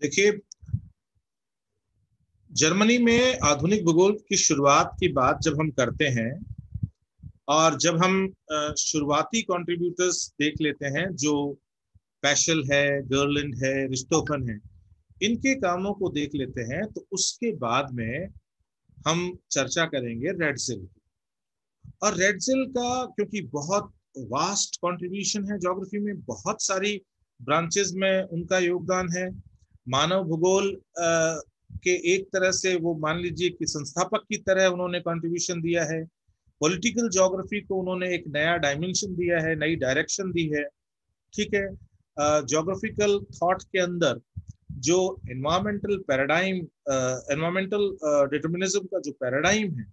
देखिए, जर्मनी में आधुनिक भूगोल की शुरुआत की बात जब हम करते हैं और जब हम शुरुआती कंट्रीब्यूटर्स देख लेते हैं, जो पैशल है, गर्लिंड है, रिस्टोफन है, इनके कामों को देख लेते हैं, तो उसके बाद में हम चर्चा करेंगे रेडजिल की। और रेडजिल का क्योंकि बहुत वास्ट कंट्रीब्यूशन है, ज्योग्राफी में बहुत सारी ब्रांचेस में उनका योगदान है। मानव भूगोल के एक तरह से वो मान लीजिए कि संस्थापक की तरह उन्होंने कंट्रीब्यूशन दिया है। पॉलिटिकल ज्योग्राफी को उन्होंने एक नया डायमेंशन दिया है, नई डायरेक्शन दी है। ठीक है। ज्योग्राफिकल थॉट के अंदर जो एनवायरमेंटल पैराडाइम, एनवायरमेंटल डिटर्मिनिज्म का जो पैराडाइम है,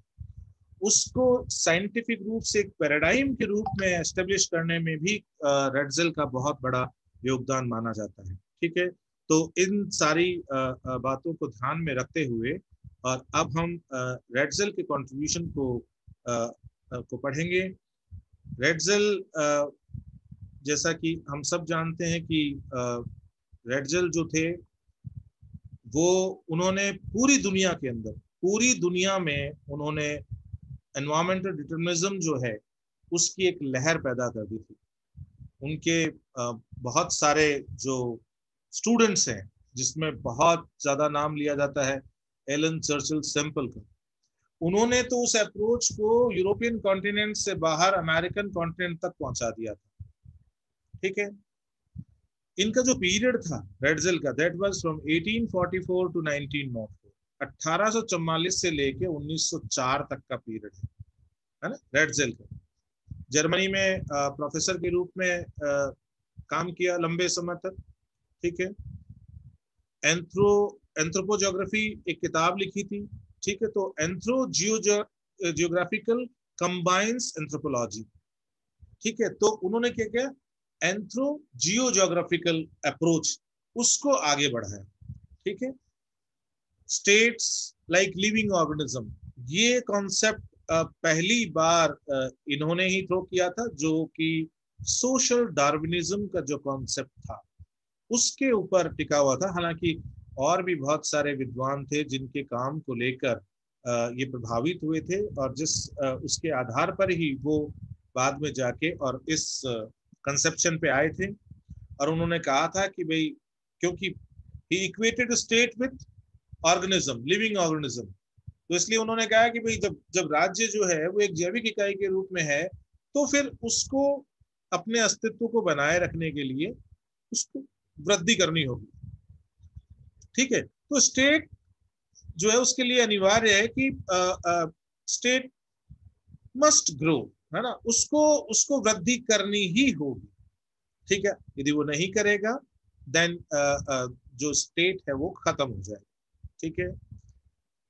उसको साइंटिफिक रूप से एक पैराडाइम के रूप में एस्टेब्लिश करने में भी रेडजिल का बहुत बड़ा योगदान माना जाता है। ठीक है। तो इन सारी बातों को ध्यान में रखते हुए और अब हम रेडजिल के कंट्रीब्यूशन को पढ़ेंगे। रेडजिल, जैसा कि हम सब जानते हैं कि रेडजिल जो थे वो उन्होंने पूरी दुनिया के अंदर, पूरी दुनिया में उन्होंने एनवायरमेंटल डिटर्मिनिज्म जो है उसकी एक लहर पैदा कर दी थी। उनके बहुत सारे जो स्टूडेंट्स हैं, जिसमें बहुत ज्यादा नाम लिया जाता है एलन चर्चिल सैंपल का, उन्होंने तो उस अप्रोच को यूरोपियन कॉन्टिनेंट से बाहर अमेरिकन कॉन्टिनेंट तक पहुंचा दिया था। ठीक है। इनका जो पीरियड था रेडजिल का, दैट वाज फ्रॉम 1844 टू 1904, 1844 से लेके 1904 तक का पीरियड है ना रेडजिल का। जर्मनी में प्रोफेसर के रूप में काम किया लंबे समय तक। ठीक है। एंथ्रोपोजोग्राफी एक किताब लिखी थी। ठीक है। तो एंथ्रो जियोग्राफिकल कंबाइंस एंथ्रोपोलॉजी। ठीक है। तो उन्होंने क्या किया, एंथ्रो जियोग्राफिकल अप्रोच उसको आगे बढ़ाया। ठीक है। स्टेट्स लाइक लिविंग ऑर्गेनिज्म, ये कॉन्सेप्ट पहली बार इन्होंने ही थ्रो किया था, जो कि सोशल डार्विनिज्म का जो कॉन्सेप्ट था उसके ऊपर टिका हुआ था। हालांकि और भी बहुत सारे विद्वान थे जिनके काम को लेकर ये प्रभावित हुए थे, और जिस उसके आधार पर ही वो बाद में जाके और इस कंसेप्शन पे आए थे। और उन्होंने कहा था कि भाई, क्योंकि he equated state with organism, living organism, तो इसलिए उन्होंने कहा कि भाई जब जब राज्य जो है वो एक जैविक इकाई के रूप में है, तो फिर उसको अपने अस्तित्व को बनाए रखने के लिए उसको वृद्धि करनी होगी। ठीक है। तो स्टेट जो है उसके लिए अनिवार्य है कि स्टेट मस्ट ग्रो, है ना, उसको उसको वृद्धि करनी ही होगी। ठीक है। यदि वो नहीं करेगा, देन जो स्टेट है वो खत्म हो जाएगा। ठीक है।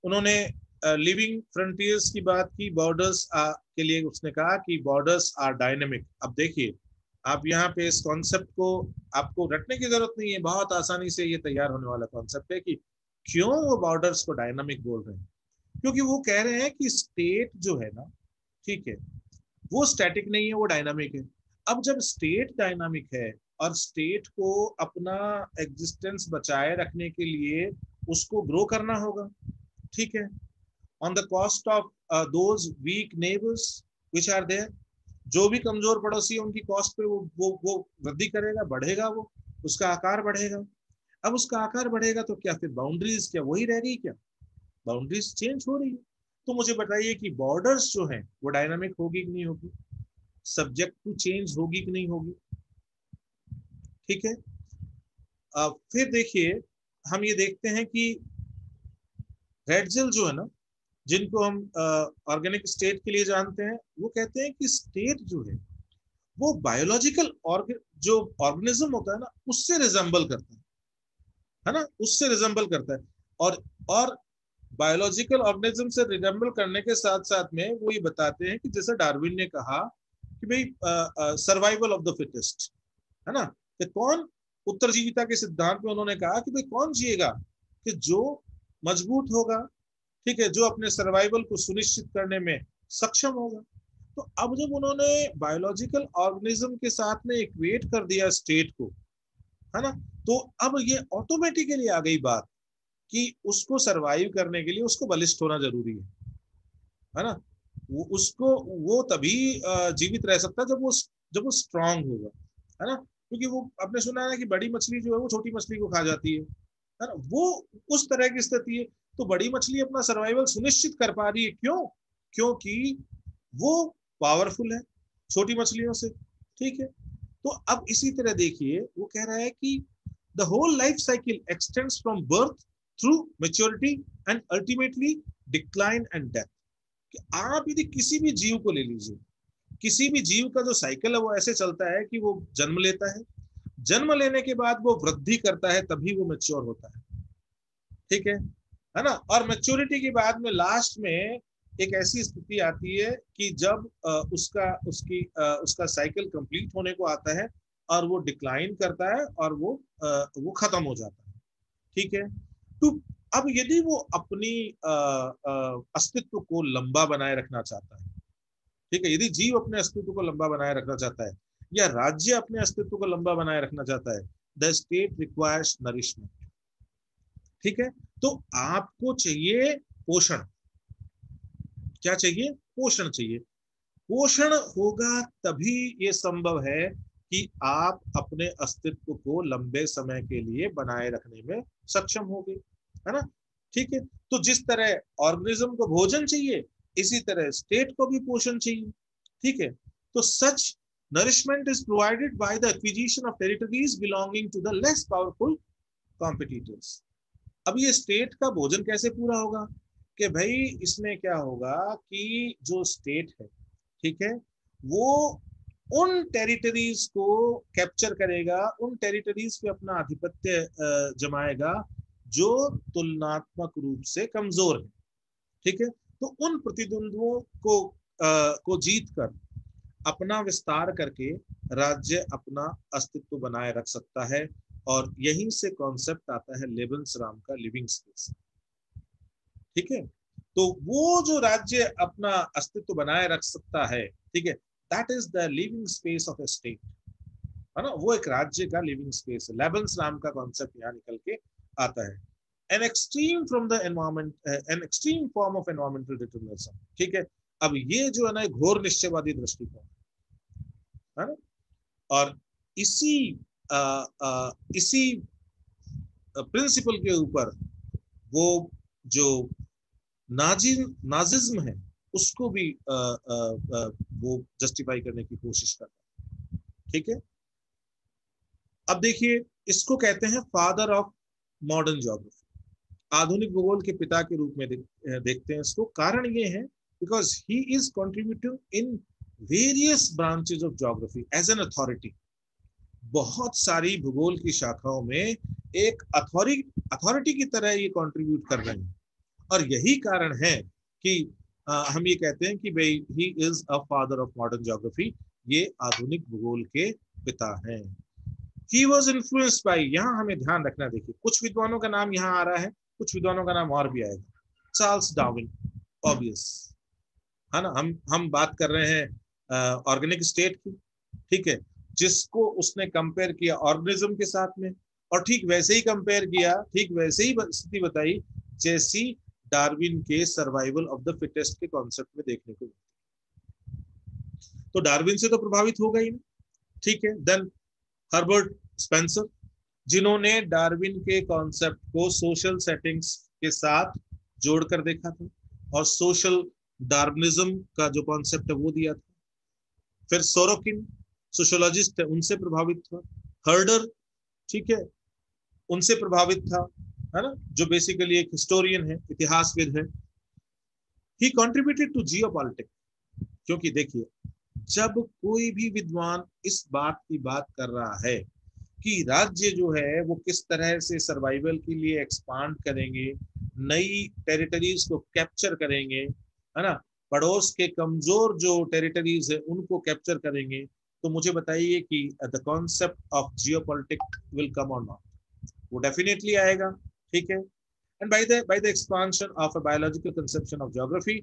उन्होंने लिविंग फ्रंटियर्स की बात की, बॉर्डर्स के लिए उसने कहा कि बॉर्डर्स आर डायनेमिक। अब देखिए, आप यहाँ पे इस कॉन्सेप्ट को आपको रटने की जरूरत नहीं है, बहुत आसानी से ये तैयार होने वाला कॉन्सेप्ट है कि क्यों वो बॉर्डर्स को डायनामिक बोल रहे हैं। क्योंकि वो कह रहे हैं कि स्टेट जो है ना, ठीक है, वो स्टैटिक नहीं है, वो डायनामिक है। अब जब स्टेट डायनामिक है और स्टेट को अपना एग्जिस्टेंस बचाए रखने के लिए उसको ग्रो करना होगा। ठीक है। On the cost of those weak neighbours which are there, जो भी कमजोर पड़ोसी है उनकी कॉस्ट पे वो वृद्धि करेगा, बढ़ेगा, वो उसका आकार बढ़ेगा। अब उसका आकार बढ़ेगा तो क्या फिर बाउंड्रीज क्या वही रह गई क्या? बाउंड्रीज चेंज हो रही है। तो मुझे बताइए कि बॉर्डर्स जो है वो डायनामिक होगी कि नहीं होगी, सब्जेक्ट टू चेंज होगी कि नहीं होगी। ठीक है। फिर देखिए, हम ये देखते हैं कि रेडजिल जो है ना, जिनको हम ऑर्गेनिक स्टेट के लिए जानते हैं, वो कहते हैं कि स्टेट जो है वो बायोलॉजिकल जो ऑर्गेनिज्म होता है ना उससे रिजेंबल करता है ना, उससे रिजेंबल करता है। और बायोलॉजिकल ऑर्गेनिज्म से रिजेंबल करने के साथ साथ में वो ये बताते हैं कि जैसे डार्विन ने कहा कि भाई सर्वाइवल ऑफ द फिटेस्ट, है ना, कि कौन उत्तरजीविता के सिद्धांत में उन्होंने कहा कि भाई कौन जिएगा, कि जो मजबूत होगा, ठीक है, जो अपने सर्वाइवल को सुनिश्चित करने में सक्षम होगा। तो अब जब उन्होंने बायोलॉजिकल ऑर्गेनिज्म के साथ में इक्वेट कर दिया स्टेट को, है ना। तो अब ये ऑटोमेटिकली आ गई बात कि उसको सरवाइव करने के लिए उसको बलिष्ठ होना जरूरी है ना। वो तभी जीवित रह सकता है जब वो स्ट्रांग होगा, है ना। क्योंकि वो आपने सुना है ना कि बड़ी मछली जो है वो छोटी मछली को खा जाती है ना। वो उस तरह की स्थिति है। तो बड़ी मछली अपना सर्वाइवल सुनिश्चित कर पा रही है, क्यों? क्योंकि वो पावरफुल है छोटी मछलियों से, ठीक है। तो अब इसी तरह देखिए वो कह रहा है कि the whole life cycle extends from birth through maturity and ultimately decline and death. कि आप यदि किसी भी जीव को ले लीजिए, किसी भी जीव का जो साइकिल है वो ऐसे चलता है कि वो जन्म लेता है, जन्म लेने के बाद वो वृद्धि करता है, तभी वो मैच्योर होता है, ठीक है ना। और मैच्योरिटी के बाद में लास्ट में एक ऐसी स्थिति आती है कि जब उसका साइकिल कंप्लीट होने को आता है और वो डिक्लाइन करता है और वो खत्म हो जाता है, ठीक है। तो अब यदि वो अपनी अस्तित्व को लंबा बनाए रखना चाहता है, ठीक है, यदि जीव अपने अस्तित्व को लंबा बनाए रखना चाहता है या राज्य अपने अस्तित्व को लंबा बनाए रखना चाहता है, द स्टेट रिक्वायर्स नरिशमेंट, ठीक है। तो आपको चाहिए पोषण। क्या चाहिए? पोषण चाहिए। पोषण होगा तभी ये संभव है कि आप अपने अस्तित्व को लंबे समय के लिए बनाए रखने में सक्षम होगे, है ना। ठीक है। तो जिस तरह ऑर्गेनिज्म को भोजन चाहिए, इसी तरह स्टेट को भी पोषण चाहिए, ठीक है। तो such nourishment is provided by the acquisition of territories belonging to the less powerful competitors. अब ये स्टेट का भोजन कैसे पूरा होगा? कि भाई इसमें क्या होगा कि जो स्टेट है, ठीक है, वो उन टेरिटरीज को कैप्चर करेगा, उन टेरिटरीज पे अपना आधिपत्य जमाएगा जो तुलनात्मक रूप से कमजोर है, ठीक है। तो उन प्रतिद्वंद्वों को जीत कर अपना विस्तार करके राज्य अपना अस्तित्व बनाए रख सकता है। और यहीं से कॉन्सेप्ट आता है लेबन्सराम का लिविंग स्पेस, ठीक है। तो वो जो राज्य अपना अस्तित्व बनाए रख सकता है, ठीक है, that is the living space of A state, है ना। वो एक राज्य का लिविंग स्पेस है। लेबन्सराम का कॉन्सेप्ट यहाँ निकल के आता है। An extreme from the environment, an extreme form of environmental determinism, ठीक है। अब ये जो है ना घोर निश्चयवादी दृष्टिकोण है ना। और इसी इसी प्रिंसिपल के ऊपर वो जो नाजिज्म है उसको भी वो जस्टिफाई करने की कोशिश करता है, ठीक है। अब देखिए इसको कहते हैं फादर ऑफ मॉडर्न ज्योग्राफी, आधुनिक भूगोल के पिता के रूप में देखते हैं इसको। कारण ये है because he is contributing in various branches of geography as an authority. बहुत सारी भूगोल की शाखाओं में एक अथॉरिटी की तरह ये कंट्रीब्यूट कर रहे हैं। और यही कारण है कि हम ये कहते हैं कि भाई he is a father of modern geography, ये आधुनिक भूगोल के पिता हैं। ही वॉज इन्फ्लुएंस्ड बाय, यहाँ हमें ध्यान रखना, देखिए कुछ विद्वानों का नाम यहाँ आ रहा है, कुछ विद्वानों का नाम और भी आएगा। चार्ल्स डार्विन, ऑब्वियस है ना। हम बात कर रहे हैं ऑर्गेनिक स्टेट की, ठीक है, जिसको उसने कंपेयर किया ऑर्गेनिज्म के साथ में, और ठीक वैसे ही कंपेयर किया, ठीक वैसे ही स्थिति बताई जैसी डार्विन के सर्वाइवल ऑफ द फिटेस्ट के कॉन्सेप्ट में देखने को। तो डार्विन से तो प्रभावित होगा ही, ठीक है। देन हर्बर्ट स्पेंसर, जिन्होंने डार्विन के कॉन्सेप्ट को सोशल सेटिंग्स के साथ जोड़कर देखा था और सोशल डार्विनिज्म का जो कॉन्सेप्ट है वो दिया था। फिर सोरोकिन सोशियोलॉजिस्ट है, उनसे प्रभावित था। हर्डर, ठीक है, उनसे प्रभावित था, है ना, जो बेसिकली एक हिस्टोरियन है, इतिहासविद है। ही कंट्रीब्यूटेड टू जियोपॉलिटिक्स, क्योंकि देखिए जब कोई भी विद्वान इस बात की बात कर रहा है कि राज्य जो है वो किस तरह से सर्वाइवल के लिए एक्सपांड करेंगे, नई टेरिटरीज को कैप्चर करेंगे, है ना, पड़ोस के कमजोर जो टेरिटरीज है उनको कैप्चर करेंगे, तो मुझे बताइए कि the concept of geopolitics will come और नॉट? वो डेफिनेटली आएगा, ठीक है। And by the expansion of a biological conception of geography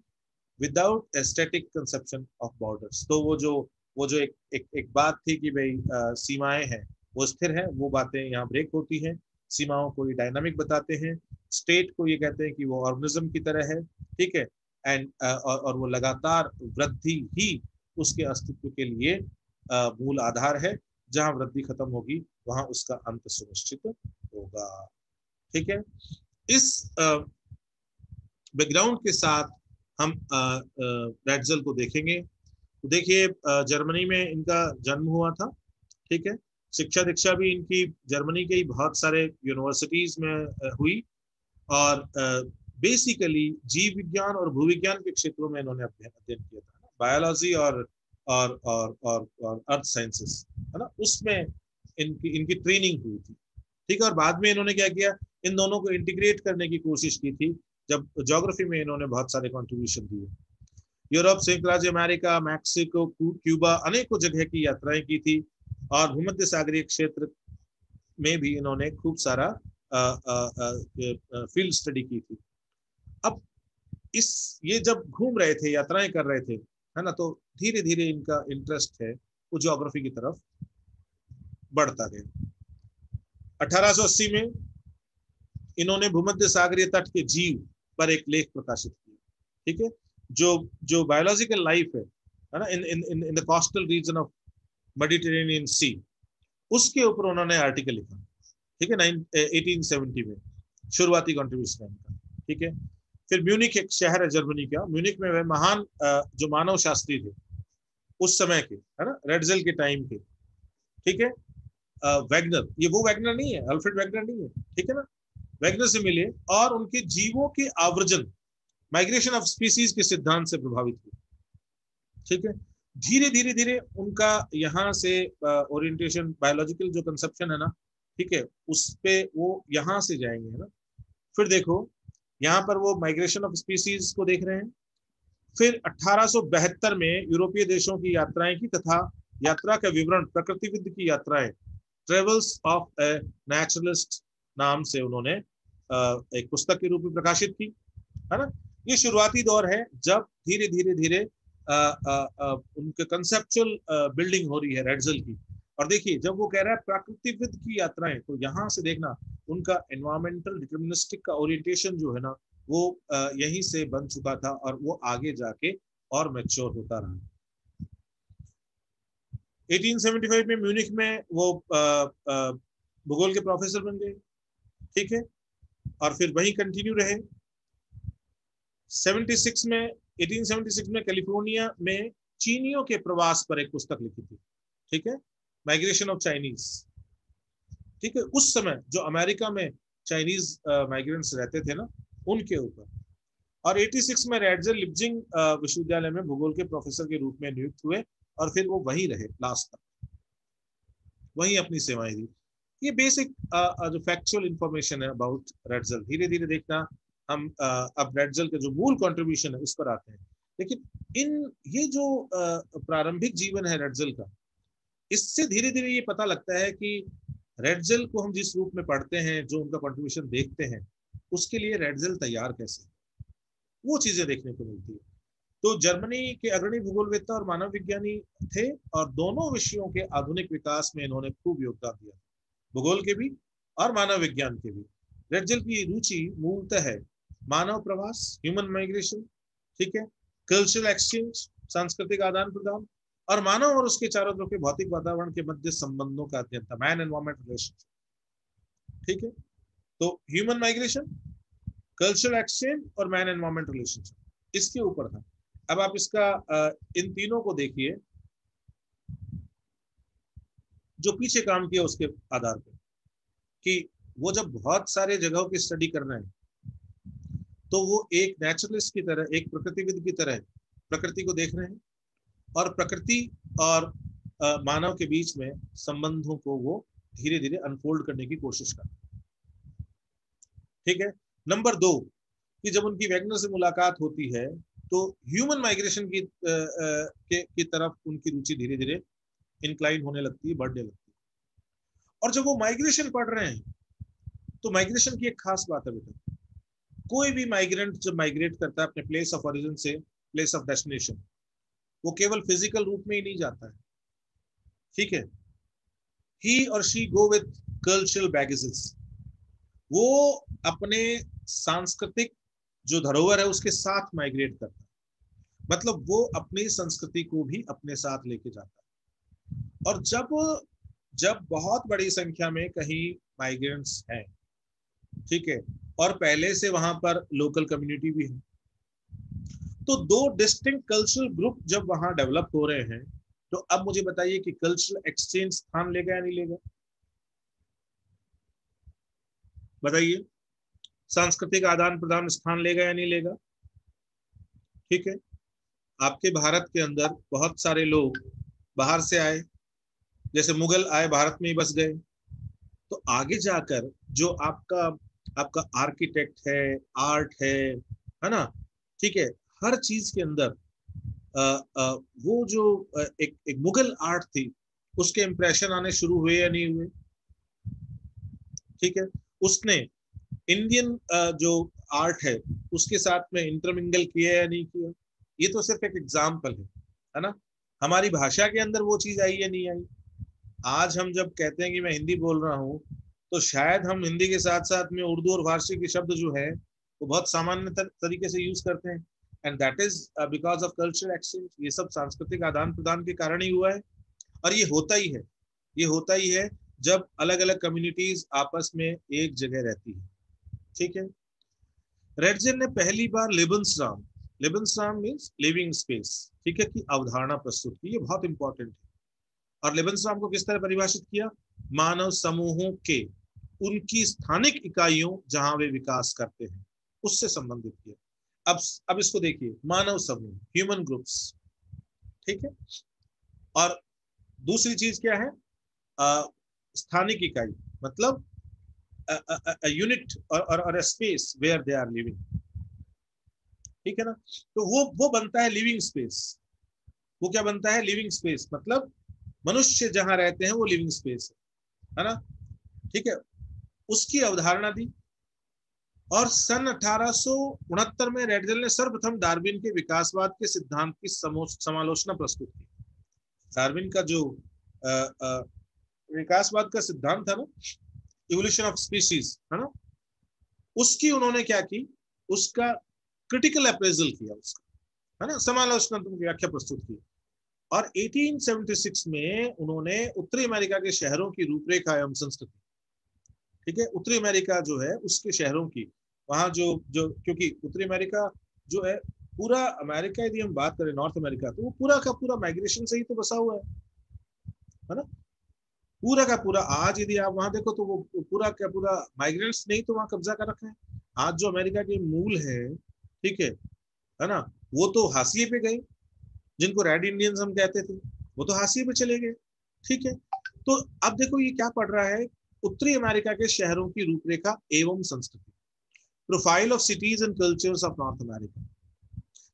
without aesthetic conception of borders. तो वो जो एक बात थी कि भाई सीमाएं हैं, वो स्थिर है, वो बातें यहाँ ब्रेक होती हैं। सीमाओं को ये डायनामिक बताते हैं। स्टेट को ये कहते हैं कि वो ऑर्गेनिज्म की तरह है, ठीक है, एंड और वो लगातार वृद्धि ही उसके अस्तित्व के लिए मूल आधार है। जहां वृद्धि खत्म होगी वहां उसका अंत सुनिश्चित होगा। ठीक है, इस बैकग्राउंड के साथ हम रैटजेल को देखेंगे। तो देखिए, जर्मनी में इनका जन्म हुआ था, ठीक है। शिक्षा दीक्षा भी इनकी जर्मनी के ही बहुत सारे यूनिवर्सिटीज में हुई, और बेसिकली जीव विज्ञान और भूविज्ञान के क्षेत्रों में इन्होंने अध्ययन किया था, बायोलॉजी और अर्थ साइंसेस, है ना, उसमें इनकी इनकी ट्रेनिंग हुई थी, ठीक है। और बाद में इन्होंने क्या किया, इन दोनों को इंटीग्रेट करने की कोशिश की थी, जब ज्योग्राफी में इन्होंने बहुत सारे कंट्रीब्यूशन दिए। यूरोप, संयुक्त राज्य अमेरिका, मैक्सिको, क्यूबा, अनेकों जगह की यात्राएं की थी, और भूमध्य सागरीय क्षेत्र में भी इन्होंने खूब सारा फील्ड स्टडी की थी। अब ये जब घूम रहे थे, यात्राएं कर रहे थे, है ना, तो धीरे धीरे इनका इंटरेस्ट है वो ज्योग्राफी की तरफ बढ़ता गया। 1880 में इन्होंने भूमध्य सागरीय तट के जीव पर एक लेख प्रकाशित किया, ठीक है, जो जो बायोलॉजिकल लाइफ है ना, in in in in the coastal region of Mediterranean sea, उसके ऊपर उन्होंने आर्टिकल लिखा, ठीक है, 1870 में शुरुआती कंट्रीब्यूशन है इनका, ठीक है। फिर म्यूनिक एक शहर है जर्मनी का, म्यूनिक में वह महान जो मानव शास्त्री थे उस समय के, है ना, रेडजेल के टाइम के, ठीक है, वैगनर, ये वो वैगनर नहीं है, अल्फ्रेड वैगनर नहीं है, ठीक है ना, वैगनर से मिले और उनके जीवों के आवर्जन, माइग्रेशन ऑफ स्पीसीज के सिद्धांत से प्रभावित हुए, ठीक है। धीरे धीरे धीरे उनका यहाँ से ओरिएंटेशन, बायोलॉजिकल जो कंसेप्शन है ना, ठीक है, उस पे वो यहाँ से जाएंगे, है ना। फिर देखो यहाँ पर वो माइग्रेशन ऑफ स्पीसीज को देख रहे हैं। फिर 1872 में यूरोपीय देशों की यात्राएं की, तथा यात्रा का विवरण, प्रकृतिविद की यात्राएं, ट्रेवल्स ऑफ ए नेचुरलिस्ट नाम से उन्होंने एक पुस्तक के रूप में प्रकाशित की, है ना। ये शुरुआती दौर है जब धीरे धीरे धीरे उनके कंसेप्चुअल बिल्डिंग हो रही है रेडजेल की। और देखिए, जब वो कह रहा है प्रकृतिविद की यात्राएं, तो यहाँ से देखना उनका एनवायरमेंटल डिटर्मिनिस्टिक का ओरिएंटेशन जो है ना, वो यहीं से बन चुका था, और वो आगे जाके और मैच्योर होता रहा। 1875 में म्यूनिक में वो भूगोल के प्रोफेसर बन गए, ठीक है, और फिर वहीं कंटिन्यू रहे। 1876 में कैलिफोर्निया में चीनियों के प्रवास पर एक पुस्तक लिखी थी, ठीक है, माइग्रेशन ऑफ चाइनीज, ठीक है, उस समय जो अमेरिका में चाइनीज माइग्रेंट्स रहते थे ना, उनके ऊपर। और 86 में रेडजेल लिप्जिंग विश्वविद्यालय में भूगोल के प्रोफेसर के रूप में नियुक्त हुए, और फिर वो वहीं रहे लास्ट तक, वहीं अपनी सेवाएं दी। ये बेसिक जो फैक्चुअल इंफॉर्मेशन है अबाउट रेडजेल। धीरे धीरे देखना हम अब रेडजेल के जो मूल कंट्रीब्यूशन है उस पर आते हैं। लेकिन ये जो प्रारंभिक जीवन है रेडजेल का, इससे धीरे धीरे ये पता लगता है कि रेडजेल को हम जिस रूप में पढ़ते हैं, जो उनका कंट्रीब्यूशन देखते हैं, उसके लिए रेडजेल तैयार कैसे, वो चीजें देखने को मिलती है। तो जर्मनी के अग्रणी भूगोलवेत्ता और मानव विज्ञानी थे, और दोनों विषयों के आधुनिक विकास में इन्होंने खूब योगदान दिया, भूगोल के भी और मानव विज्ञान के भी। रेडजेल की रुचि मूलतः है मानव प्रवास, ह्यूमन माइग्रेशन, ठीक है, कल्चरल एक्सचेंज, सांस्कृतिक आदान प्रदान, और मानव और उसके चारों तरफ के भौतिक वातावरण के मध्य संबंधों का अध्ययन था, मैन एनवायरमेंट रिलेशनशिप, ठीक है। तो ह्यूमन माइग्रेशन, कल्चरल एक्सचेंज और मैन एनवायरमेंट रिलेशनशिप, इसके ऊपर था। अब आप इसका इन तीनों को देखिए, जो पीछे काम किया उसके आधार पर, कि वो जब बहुत सारे जगहों की स्टडी कर रहे हैं, तो वो एक नेचुरलिस्ट की तरह, एक प्रकृतिविद की तरह प्रकृति को देख रहे हैं, और प्रकृति और मानव के बीच में संबंधों को वो धीरे धीरे अनफोल्ड करने की कोशिश कर, ठीक है। नंबर 2, कि जब उनकी वैगनर से मुलाकात होती है, तो ह्यूमन माइग्रेशन की तरफ उनकी रुचि धीरे धीरे इंक्लाइन होने लगती है, बढ़ने लगती है। और जब वो माइग्रेशन पढ़ रहे हैं, तो माइग्रेशन की एक खास बात है बेटा, कोई भी माइग्रेंट जब माइग्रेट करता है अपने प्लेस ऑफ ओरिजिन से प्लेस ऑफ डेस्टिनेशन, वो केवल फिजिकल रूप में ही नहीं जाता है, ठीक है, ही और she go with cultural baggages, वो अपने सांस्कृतिक जो धरोहर है उसके साथ माइग्रेट करता है, मतलब वो अपनी संस्कृति को भी अपने साथ लेके जाता है। और जब जब बहुत बड़ी संख्या में कहीं माइग्रेंट्स हैं, ठीक है, और पहले से वहां पर लोकल कम्युनिटी भी है, तो दो डिस्टिंक्ट कल्चरल ग्रुप जब वहां डेवलप हो रहे हैं, तो अब मुझे बताइए कि कल्चरल एक्सचेंज स्थान लेगा या नहीं लेगा? बताइए, सांस्कृतिक आदान प्रदान स्थान लेगा या नहीं लेगा? ठीक है, आपके भारत के अंदर बहुत सारे लोग बाहर से आए, जैसे मुगल आए भारत में ही बस गए, तो आगे जाकर जो आपका आपका आर्किटेक्ट है, आर्ट है ना, ठीक है, हर चीज के अंदर आ, आ, वो जो एक एक मुगल आर्ट थी, उसके इंप्रेशन आने शुरू हुए या नहीं हुए? ठीक है, उसने इंडियन जो आर्ट है उसके साथ में इंटरमिंगल किया या नहीं किया? ये तो सिर्फ एक एग्जाम्पल है ना। हमारी भाषा के अंदर वो चीज आई या नहीं आई? आज हम जब कहते हैं कि मैं हिंदी बोल रहा हूँ, तो शायद हम हिंदी के साथ साथ में उर्दू और फारसी के शब्द जो है वो बहुत सामान्य तरीके से यूज करते हैं, and that is because of cultural exchange. ये सब सांस्कृतिक आदान प्रदान के कारण ही हुआ है, और ये होता ही है, ये होता ही है जब अलग अलग कम्युनिटीज आपस में एक जगह रहती है। ठीक है, रेडजेन ने पहली बार लिबन्सराम मीन्स लिविंग स्पेस, ठीक है, की अवधारणा प्रस्तुत की। ये बहुत इंपॉर्टेंट है। और लिबन्सराम को किस तरह परिभाषित किया? मानव समूहों के उनकी स्थानिक इकाइयों जहां वे विकास करते हैं उससे संबंधित किया। अब इसको देखिए, मानव समूह, ह्यूमन ग्रुप्स, ठीक है, और दूसरी चीज क्या है? स्थानिक इकाई, मतलब यूनिट और space where they are living, ठीक है ना। तो वो बनता है लिविंग स्पेस। वो क्या बनता है? लिविंग स्पेस, मतलब मनुष्य जहां रहते हैं वो लिविंग स्पेस है ना, ठीक है, उसकी अवधारणा दी। और सन 1869 में रेडजेल ने सर्वप्रथम डार्विन के विकासवाद के सिद्धांत की समालोचना प्रस्तुत की। डार्विन का जो विकासवाद का सिद्धांत था ना, इवोल्यूशन ऑफ स्पीशीज, है ना, उसकी उन्होंने क्या की? उसका क्रिटिकल अप्रेजल किया, उसका, है ना, समालोचनात्मक व्याख्या प्रस्तुत की। और 1876 में उन्होंने उत्तरी अमेरिका के शहरों की रूपरेखा एवं संस्कृति, ठीक है, उत्तरी अमेरिका जो है उसके शहरों की, वहां जो जो क्योंकि उत्तरी अमेरिका जो है, पूरा अमेरिका यदि हम बात करें नॉर्थ अमेरिका, तो वो पूरा का पूरा माइग्रेशन से ही तो बसा हुआ है ना, पूरा का पूरा। आज यदि आप वहां देखो तो वो पूरा का पूरा माइग्रेंट्स नहीं तो वहां कब्जा कर रखा है। आज जो अमेरिका के मूल है, ठीक है ना, वो तो हाशिए पे गए, जिनको रेड इंडियंस हम कहते थे, वो तो हाशिए पे चले गए, ठीक है। तो अब देखो ये क्या पढ़ रहा है? उत्तरी अमेरिका के शहरों की रूपरेखा एवं संस्कृति, profile of cities and cultures of north America.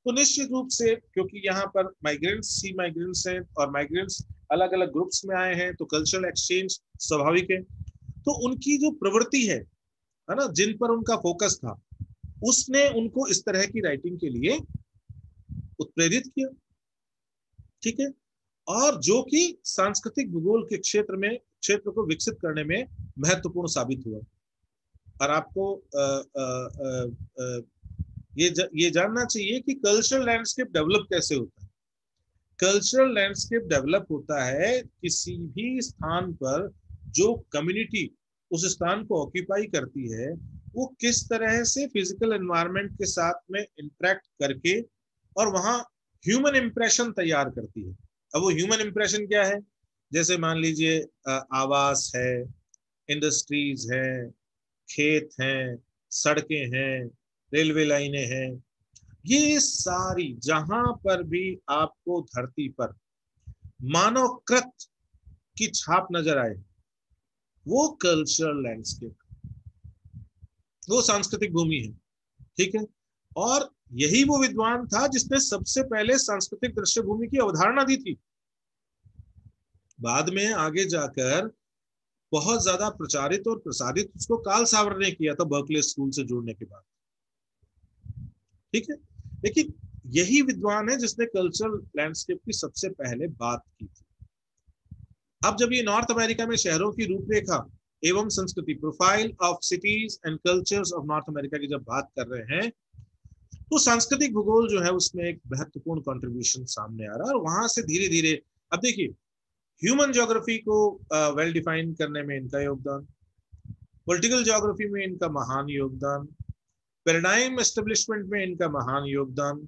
तो निश्चित रूप से क्योंकि यहाँ पर माइग्रेंट्स ही माइग्रेंट्स हैं, और माइग्रेंट्स अलग अलग ग्रुप्स में आए हैं, तो कल्चरल एक्सचेंज स्वाभाविक है। तो उनकी जो प्रवृत्ति है ना, जिन पर उनका फोकस था, उसने उनको इस तरह की राइटिंग के लिए उत्प्रेरित किया, ठीक है, और जो कि सांस्कृतिक भूगोल के क्षेत्र को विकसित करने में महत्वपूर्ण साबित हुआ। और आपको ये जानना चाहिए कि कल्चरल लैंडस्केप डेवलप कैसे होता है। कल्चरल लैंडस्केप डेवलप होता है किसी भी स्थान पर जो कम्युनिटी उस स्थान को ऑक्यूपाई करती है, वो किस तरह से फिजिकल एनवायरनमेंट के साथ में इंटरेक्ट करके और वहां ह्यूमन इंप्रेशन तैयार करती है। अब वो ह्यूमन इंप्रेशन क्या है? जैसे मान लीजिए आवास है, इंडस्ट्रीज है, खेत हैं, सड़कें हैं, रेलवे लाइनें हैं, ये सारी जहां पर भी आपको धरती पर मानवकृत की छाप नजर आए, वो कल्चरल लैंडस्केप, वो सांस्कृतिक भूमि है, ठीक है। और यही वो विद्वान था जिसने सबसे पहले सांस्कृतिक दृश्य भूमि की अवधारणा दी थी। बाद में आगे जाकर बहुत ज्यादा प्रचारित और प्रसारित उसको कार्ल सावर ने किया था बर्कले स्कूल से जुड़ने के बाद, ठीक है। लेकिन यही विद्वान है जिसने कल्चरल लैंडस्केप की सबसे पहले बात की थी। अब जब ये नॉर्थ अमेरिका में शहरों की रूपरेखा एवं संस्कृति, profile of cities and cultures of north America की जब बात कर रहे हैं, तो सांस्कृतिक भूगोल जो है उसमें एक महत्वपूर्ण कंट्रीब्यूशन सामने आ रहा है। और वहां से धीरे धीरे, अब देखिए, ह्यूमन ज्योग्राफी को वेल डिफाइन करने में इनका योगदान, पॉलिटिकल ज्योग्राफी में इनका महान योगदान, पैराडाइम एस्टेब्लिशमेंट में इनका महान योगदान,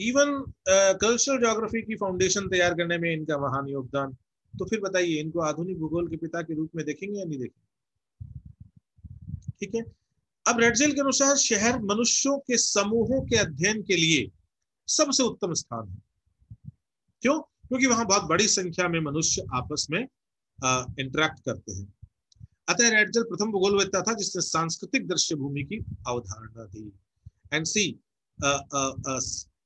इवन कल्चरल ज्योग्राफी की फाउंडेशन तैयार करने में इनका महान योगदान। तो फिर बताइए, इनको आधुनिक भूगोल के पिता के रूप में देखेंगे या नहीं देखेंगे? ठीक है। अब रेडजेल के अनुसार शहर मनुष्यों के समूहों के अध्ययन के लिए सबसे उत्तम स्थान है। क्यों? क्योंकि वहां बहुत बड़ी संख्या में मनुष्य आपस में इंटरेक्ट करते हैं। अतः रेडजेल प्रथम भूगोलवेत्ता था जिसने सांस्कृतिक दृश्य भूमि की अवधारणा दी। एंड सी,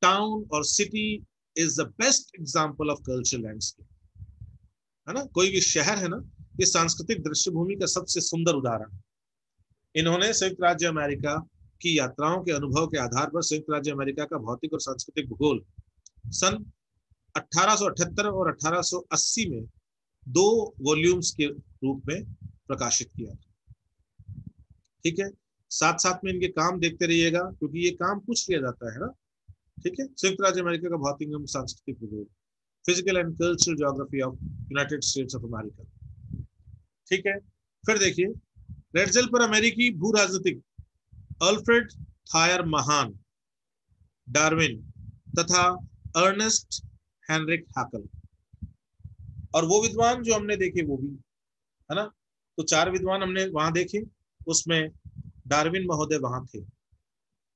टाउन और city is the best example of cultural landscape, है ना। कोई भी शहर है ना, ये सांस्कृतिक दृश्य भूमि का सबसे सुंदर उदाहरण। इन्होंने संयुक्त राज्य अमेरिका की यात्राओं के अनुभव के आधार पर संयुक्त राज्य अमेरिका का भौतिक और सांस्कृतिक भूगोल सन 1878 और 1880 में 2 वॉल्यूम्स के रूप में प्रकाशित किया था। ठीक है। साथ साथ में इनके काम देखते रहिएगा, क्योंकि ये काम पूछ लिया जाता है ना। ठीक है। संयुक्त राज्य अमेरिका का भौतिक एवं सांस्कृतिक भूगोल, physical and cultural geography of United states of America. ठीक है। फिर देखिए, रेडजेल पर अमेरिकी भू राजनीतिक अल्फ्रेड थायर महान, डार्विन तथा अर्नेस्ट हेनरिक हैकल, और वो विद्वान जो हमने देखे वो भी, है ना। तो 4 विद्वान हमने वहां देखे, उसमें डार्विन महोदय वहां थे,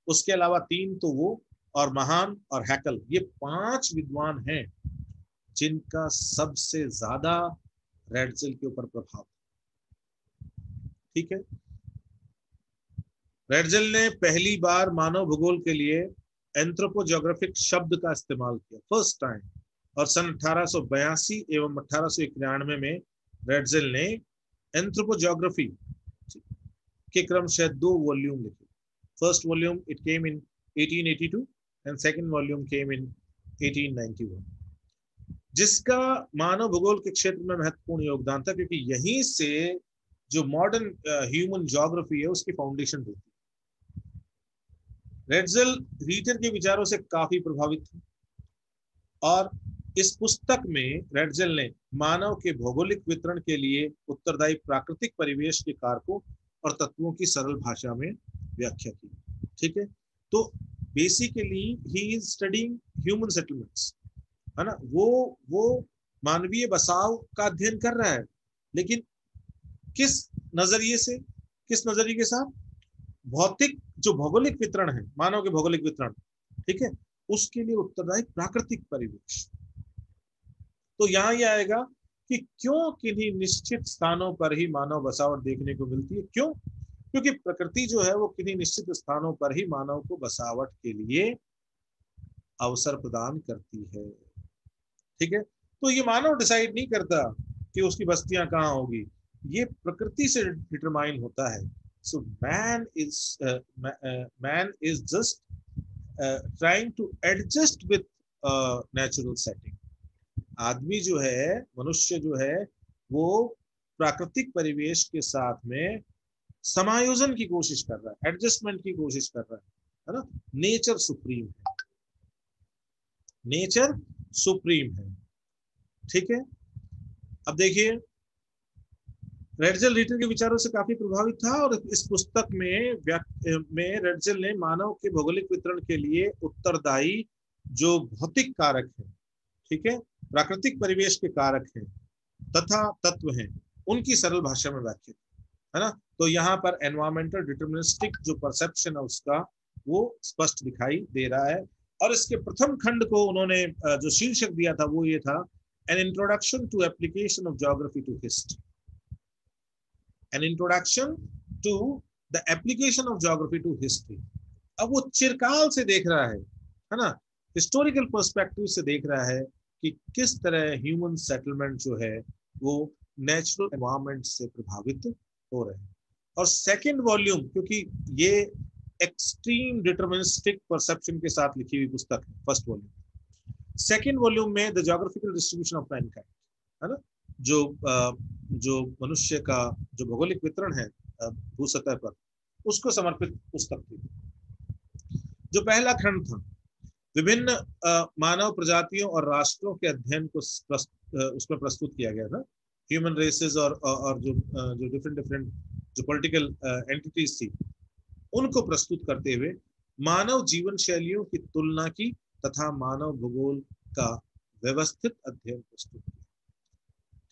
उसके अलावा 3 तो वो और महान और हैकल, ये 5 विद्वान हैं जिनका सबसे ज्यादा रेडजेल के ऊपर प्रभाव। ठीक है। रेडजेल ने पहली बार मानव भूगोल के लिए एंथ्रोपोज्योग्राफिक शब्द का इस्तेमाल किया, फर्स्ट टाइम। और सन 1882 एवं 1891 में रेडजेल ने एंथ्रोपोज्योग्राफी के क्रमशः 2 वॉल्यूम लिखे। First volume it came in 1882 and second volume came in 1891, जिसका मानव भूगोल के क्षेत्र में महत्वपूर्ण योगदान था, क्योंकि यहीं से जो मॉडर्न ह्यूमन ज्योग्राफी है उसकी फाउंडेशन होती है। रेडजेल रीटर के विचारों से काफी प्रभावित थे, और इस पुस्तक में रेडजेल ने मानव के भौगोलिक वितरण के लिए उत्तरदायी प्राकृतिक परिवेश के कारकों और तत्वों की सरल भाषा में व्याख्या की। ठीक है। तो basically he is studying human settlements, है ना। वो मानवीय बसाव का अध्ययन कर रहा है, लेकिन किस नजरिए से, किस नजरिए के साथ? भौतिक जो भौगोलिक वितरण है, मानव के भौगोलिक वितरण, ठीक है, उसके लिए उत्तरदायी प्राकृतिक परिवेश। तो यहां ये आएगा कि क्यों किन्हीं निश्चित स्थानों पर ही मानव बसावट देखने को मिलती है। क्यों? क्योंकि प्रकृति जो है वो किन्हीं निश्चित स्थानों पर ही मानव को बसावट के लिए अवसर प्रदान करती है। ठीक है। तो ये मानव डिसाइड नहीं करता कि उसकी बस्तियां कहाँ होगी, ये प्रकृति से डिटरमाइन होता है। So man is just trying to adjust with natural setting. आदमी जो है, मनुष्य जो है, वो प्राकृतिक परिवेश के साथ में समायोजन की कोशिश कर रहा है, एडजस्टमेंट की कोशिश कर रहा है ना। नेचर सुप्रीम है, नेचर सुप्रीम है। ठीक है। अब देखिए, रेडजेल रीटर के विचारों से काफी प्रभावित था, और इस पुस्तक में रेडजेल ने मानव के भौगोलिक वितरण के लिए उत्तरदायी जो भौतिक कारक है, ठीक है, प्राकृतिक परिवेश के कारक हैं तथा तत्व हैं, उनकी सरल भाषा में व्याख्या, है ना। तो यहाँ पर एनवायरमेंटल डिटरमिनिस्टिक जो परसेप्शन है उसका वो स्पष्ट दिखाई दे रहा है। और इसके प्रथम खंड को उन्होंने जो शीर्षक दिया था वो ये था, an introduction to application of geography to history. An introduction to the application of geography to history. अब वो चिरकाल से देख रहा है ना, हिस्टोरिकल पर्सपेक्टिव से देख रहा है कि किस तरह ह्यूमन सेटलमेंट जो है वो नेचुरल एनवायरनमेंट से प्रभावित हो रहे हैं। और सेकंड वॉल्यूम, क्योंकि ये एक्सट्रीम डिटरमिनिस्टिक परसेप्शन के साथ लिखी हुई पुस्तक है, फर्स्ट वॉल्यूम। सेकंड वॉल्यूम में the geographical distribution of Mankind, है ना, जो मनुष्य का जो भौगोलिक वितरण है भू सतह पर, उसको समर्पित पुस्तक थी। जो पहला खंड था, विभिन्न मानव प्रजातियों और राष्ट्रों के अध्ययन को उसमें प्रस्तुत किया गया था। ह्यूमन रेसेस और जो डिफरेंट डिफरेंट जो पॉलिटिकल एंटिटीज थी, उनको प्रस्तुत करते हुए मानव जीवन शैलियों की तुलना की तथा मानव भूगोल का व्यवस्थित अध्ययन प्रस्तुत किया।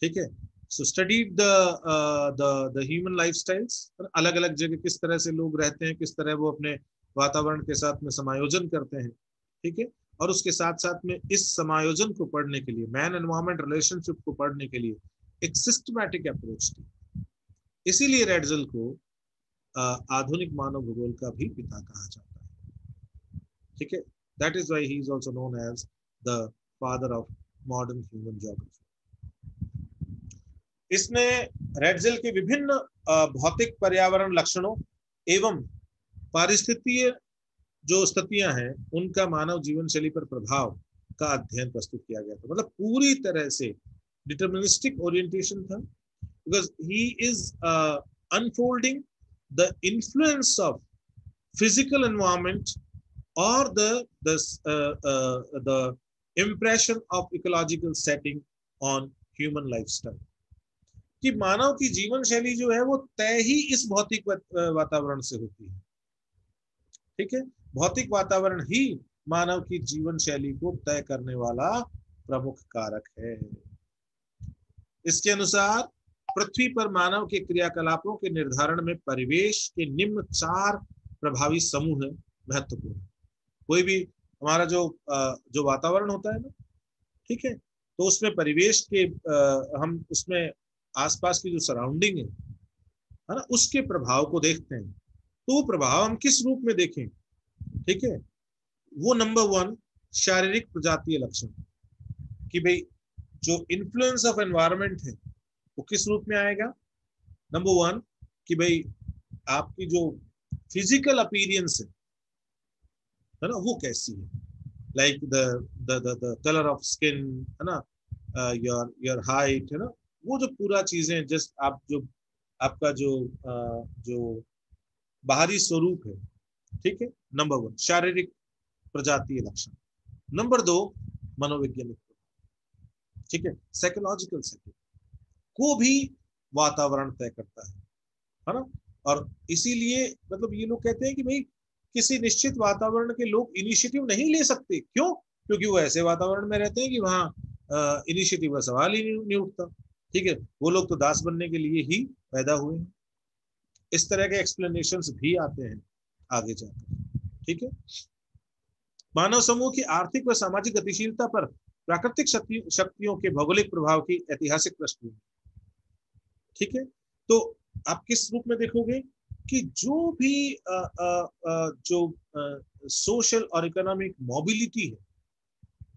ठीक है, सो स्टडीड द ह्यूमन लाइफस्टाइल्स, अलग अलग जगह किस तरह से लोग रहते हैं, किस तरह वो अपने वातावरण के साथ में समायोजन करते हैं। ठीक है, और उसके साथ साथ में इस समायोजन को पढ़ने के लिए, मैन एनवायरमेंट रिलेशनशिप को पढ़ने के लिए एक सिस्टमैटिक अप्रोच थी। इसीलिए रेडजल को आधुनिक मानव भूगोल का भी पिता कहा जाता है। ठीक है, that is why he is also known as the father of modern human geography. इसने रेडजल के विभिन्न भौतिक पर्यावरण लक्षणों एवं पारिस्थितिकीय जो स्थितियां हैं, उनका मानव जीवन शैली पर प्रभाव का अध्ययन प्रस्तुत किया गया था। मतलब पूरी तरह से डिटर्मिनिस्टिक ओरिएंटेशन था, because he is unfolding the influence of physical environment और the impression of ecological setting on human lifestyle, कि मानव की जीवन शैली जो है वो तय ही इस भौतिक वातावरण से होती है। ठीक है, भौतिक वातावरण ही मानव की जीवन शैली को तय करने वाला प्रमुख कारक है। इसके अनुसार पृथ्वी पर मानव के क्रियाकलापों के निर्धारण में परिवेश के निम्न 4 प्रभावी समूह महत्वपूर्ण। कोई भी हमारा जो वातावरण होता है ना, ठीक है, तो उसमें परिवेश के हम उसमें आसपास की जो सराउंडिंग है ना, उसके प्रभाव को देखते हैं। तो वो प्रभाव हम किस रूप में देखें? ठीक है, वो नंबर 1 शारीरिक प्रजातीय लक्षण, कि भाई जो इन्फ्लुएंस ऑफ एनवायरनमेंट है वो किस रूप में आएगा। नंबर 1 कि भाई आपकी जो फिजिकल अपीयरेंस है ना, वो कैसी है, like the colour of skin, है ना, योर हाइट, है ना, वो जो पूरा चीजें, जस्ट आप जो आपका जो बाहरी स्वरूप है। ठीक है, नंबर 1 शारीरिक प्रजातीय लक्षण। नंबर 2 मनोवैज्ञानिक। ठीक है, साइकोलॉजिकल सेटिंग को भी वातावरण तय करता है ना। और इसीलिए मतलब ये लोग कहते हैं कि भाई किसी निश्चित वातावरण के लोग इनिशिएटिव नहीं ले सकते। क्यों? क्योंकि वो ऐसे वातावरण में रहते हैं कि वहाँ इनिशिएटिव का सवाल ही नहीं उठता। ठीक है, वो लोग तो दास बनने के लिए ही पैदा हुए हैं। इस तरह के एक्सप्लेनेशंस भी आते हैं आगे जाकर। ठीक है, मानव समूह की आर्थिक व सामाजिक गतिशीलता पर प्राकृतिक शक्तियों के भौगोलिक प्रभाव की ऐतिहासिक पृष्ठभूमि। ठीक है, तो आप किस रूप में देखोगे कि जो भी जो सोशल और इकोनॉमिक मोबिलिटी है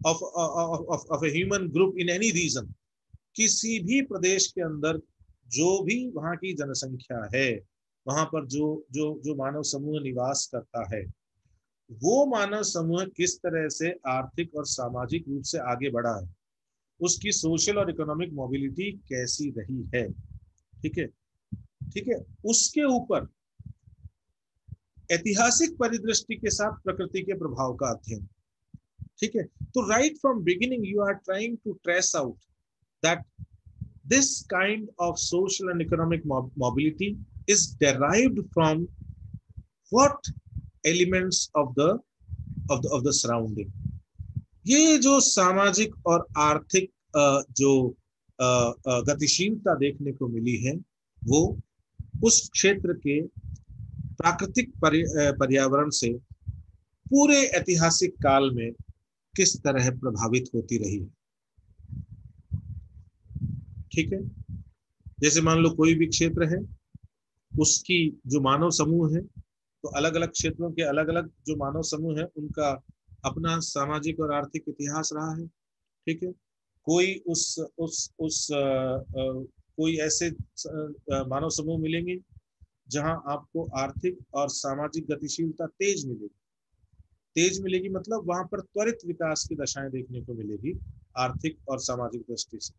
of a human group in any region, किसी भी प्रदेश के अंदर जो भी वहां की जनसंख्या है, वहां पर जो मानव समूह निवास करता है, वो मानव समूह किस तरह से आर्थिक और सामाजिक रूप से आगे बढ़ा है, उसकी सोशल और इकोनॉमिक मोबिलिटी कैसी रही है। ठीक है, ठीक है, उसके ऊपर ऐतिहासिक परिदृष्टि के साथ प्रकृति के प्रभाव का अध्ययन। ठीक है, तो right from beginning you are trying to trace out that this kind of social and economic mobility is derived from what elements of the surrounding। ये जो सामाजिक और आर्थिक जो गतिशीलता देखने को मिली है, वो उस क्षेत्र के प्राकृतिक पर्यावरण से पूरे ऐतिहासिक काल में किस तरह प्रभावित होती रही। ठीक है, जैसे मान लो कोई भी क्षेत्र है, उसकी जो मानव समूह है, तो अलग अलग क्षेत्रों के अलग अलग जो मानव समूह है, उनका अपना सामाजिक और आर्थिक इतिहास रहा है। ठीक है, कोई कोई ऐसे मानव समूह मिलेंगे जहां आपको आर्थिक और सामाजिक गतिशीलता तेज मिलेगी, मतलब वहां पर त्वरित विकास की दशाएं देखने को मिलेगी आर्थिक और सामाजिक दृष्टि से।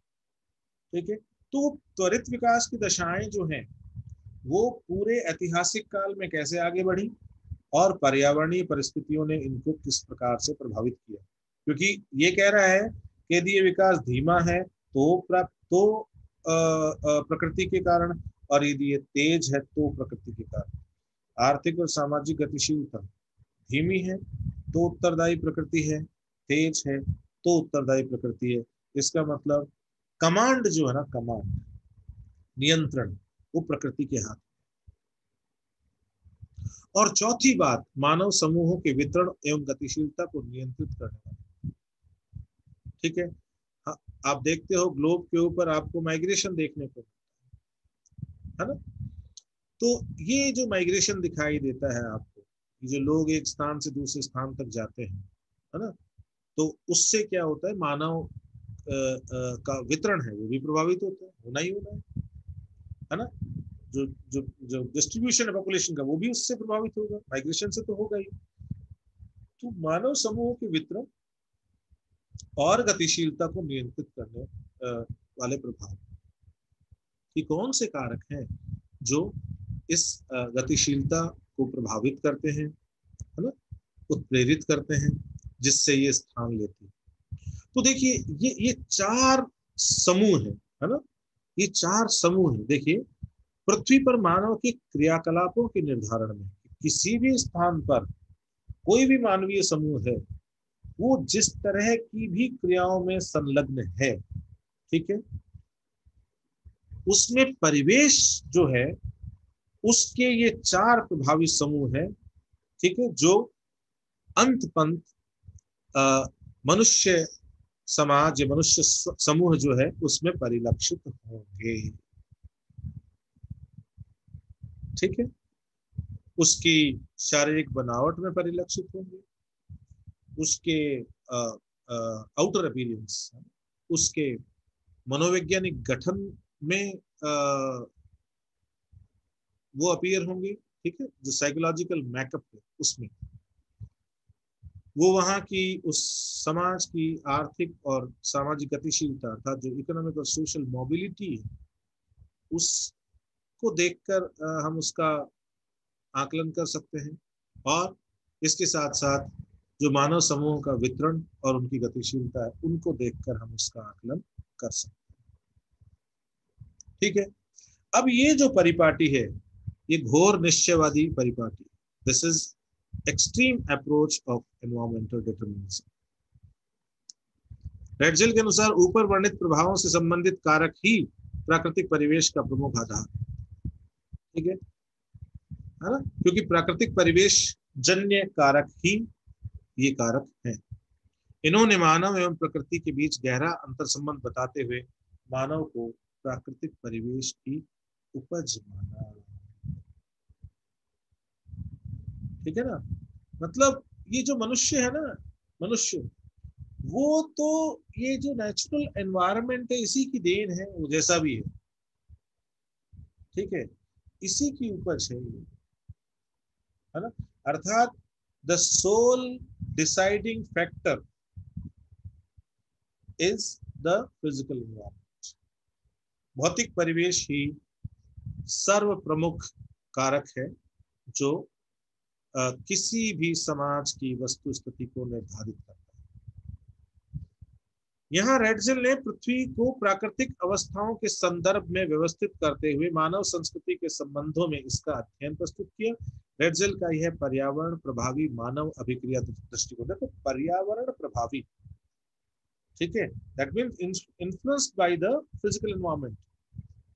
ठीक है। तो त्वरित विकास की दशाएं जो हैं वो पूरे ऐतिहासिक काल में कैसे आगे बढ़ी और पर्यावरणीय परिस्थितियों ने इनको किस प्रकार से प्रभावित किया, क्योंकि ये कह रहा है कि यदि ये विकास धीमा है तो प्रकृति के कारण, और यदि ये तेज है तो प्रकृति के कारण। आर्थिक और सामाजिक गतिशीलता धीमी है तो उत्तरदायी प्रकृति है, तेज है तो उत्तरदायी प्रकृति है। इसका मतलब कमांड जो है ना, कमांड, नियंत्रण, वो प्रकृति के हाथ। और चौथी बात, मानव समूहों के वितरण एवं गतिशीलता को नियंत्रित करने वाला। ठीक है। हाँ, आप देखते हो ग्लोब के ऊपर आपको माइग्रेशन देखने को, है ना। तो ये जो माइग्रेशन दिखाई देता है आपको, जो लोग एक स्थान से दूसरे स्थान तक जाते हैं, है ना, तो उससे क्या होता है, मानव का वितरण है वो भी प्रभावित होता है, होना ही होना है ना। जो जो जो डिस्ट्रीब्यूशन है पॉपुलेशन का वो भी उससे प्रभावित होगा, माइग्रेशन से तो होगा ही। तो मानव समूहों के वितरण और गतिशीलता को नियंत्रित करने वाले प्रभाव, ये कौन से कारक हैं जो इस गतिशीलता को प्रभावित करते हैं, है ना, उत्प्रेरित करते हैं, जिससे ये स्थान लेती है। तो देखिए ये चार समूह है ना, ये चार समूह है। देखिए पृथ्वी पर मानव के क्रियाकलापों के निर्धारण में किसी भी स्थान पर कोई भी मानवीय समूह है वो जिस तरह की भी क्रियाओं में संलग्न है, ठीक है, उसमें परिवेश जो है उसके ये चार प्रभावी समूह है, ठीक है, जो अंत पंत मनुष्य समाज या मनुष्य समूह जो है उसमें परिलक्षित होंगे। ठीक है, उसकी शारीरिक बनावट में परिलक्षित होंगे, उसके आउटर अपीयरेंस, उसके मनोवैज्ञानिक गठन में वो अपीयर होंगे। ठीक है, जो साइकोलॉजिकल मैकअप है उसमें, वो वहां की उस समाज की आर्थिक और सामाजिक गतिशीलता अर्थात जो इकोनॉमिक और सोशल मोबिलिटी है उसको देखकर हम उसका आकलन कर सकते हैं। और इसके साथ साथ जो मानव समूह का वितरण और उनकी गतिशीलता है उनको देखकर हम उसका आकलन कर सकते हैं। ठीक है, अब ये जो परिपाटी है ये घोर निश्चयवादी परिपाटी, this is extreme approach of environmental determinism. Ratzel के अनुसार ऊपर वर्णित प्रभावों से संबंधित कारक ही प्राकृतिक परिवेश का प्रमुख आधार। ठीक है ना, क्योंकि प्राकृतिक परिवेश जन्य कारक ही ये कारक हैं। इन्होंने मानव एवं प्रकृति के बीच गहरा अंतर संबंध बताते हुए मानव को प्राकृतिक परिवेश की उपज माना। ठीक है ना, मतलब ये जो मनुष्य है ना, मनुष्य वो तो ये जो नेचुरल एनवायरनमेंट है इसी की देन है, वो जैसा भी है, ठीक है, इसी की उपज है ये, है ना। अर्थात the sole deciding factor is the physical environment. भौतिक परिवेश ही सर्व प्रमुख कारक है जो किसी भी समाज की वस्तु स्थिति को निर्धारित करता है। यहाँ रेडजेल ने पृथ्वी को प्राकृतिक अवस्थाओं के संदर्भ में व्यवस्थित करते हुए मानव संस्कृति के संबंधों में इसका अध्ययन प्रस्तुत किया। रेडजेल का यह पर्यावरण प्रभावी मानव अभिक्रिया दृष्टिकोण, देखो पर्यावरण प्रभावी, ठीक है, that means influenced by the physical environment,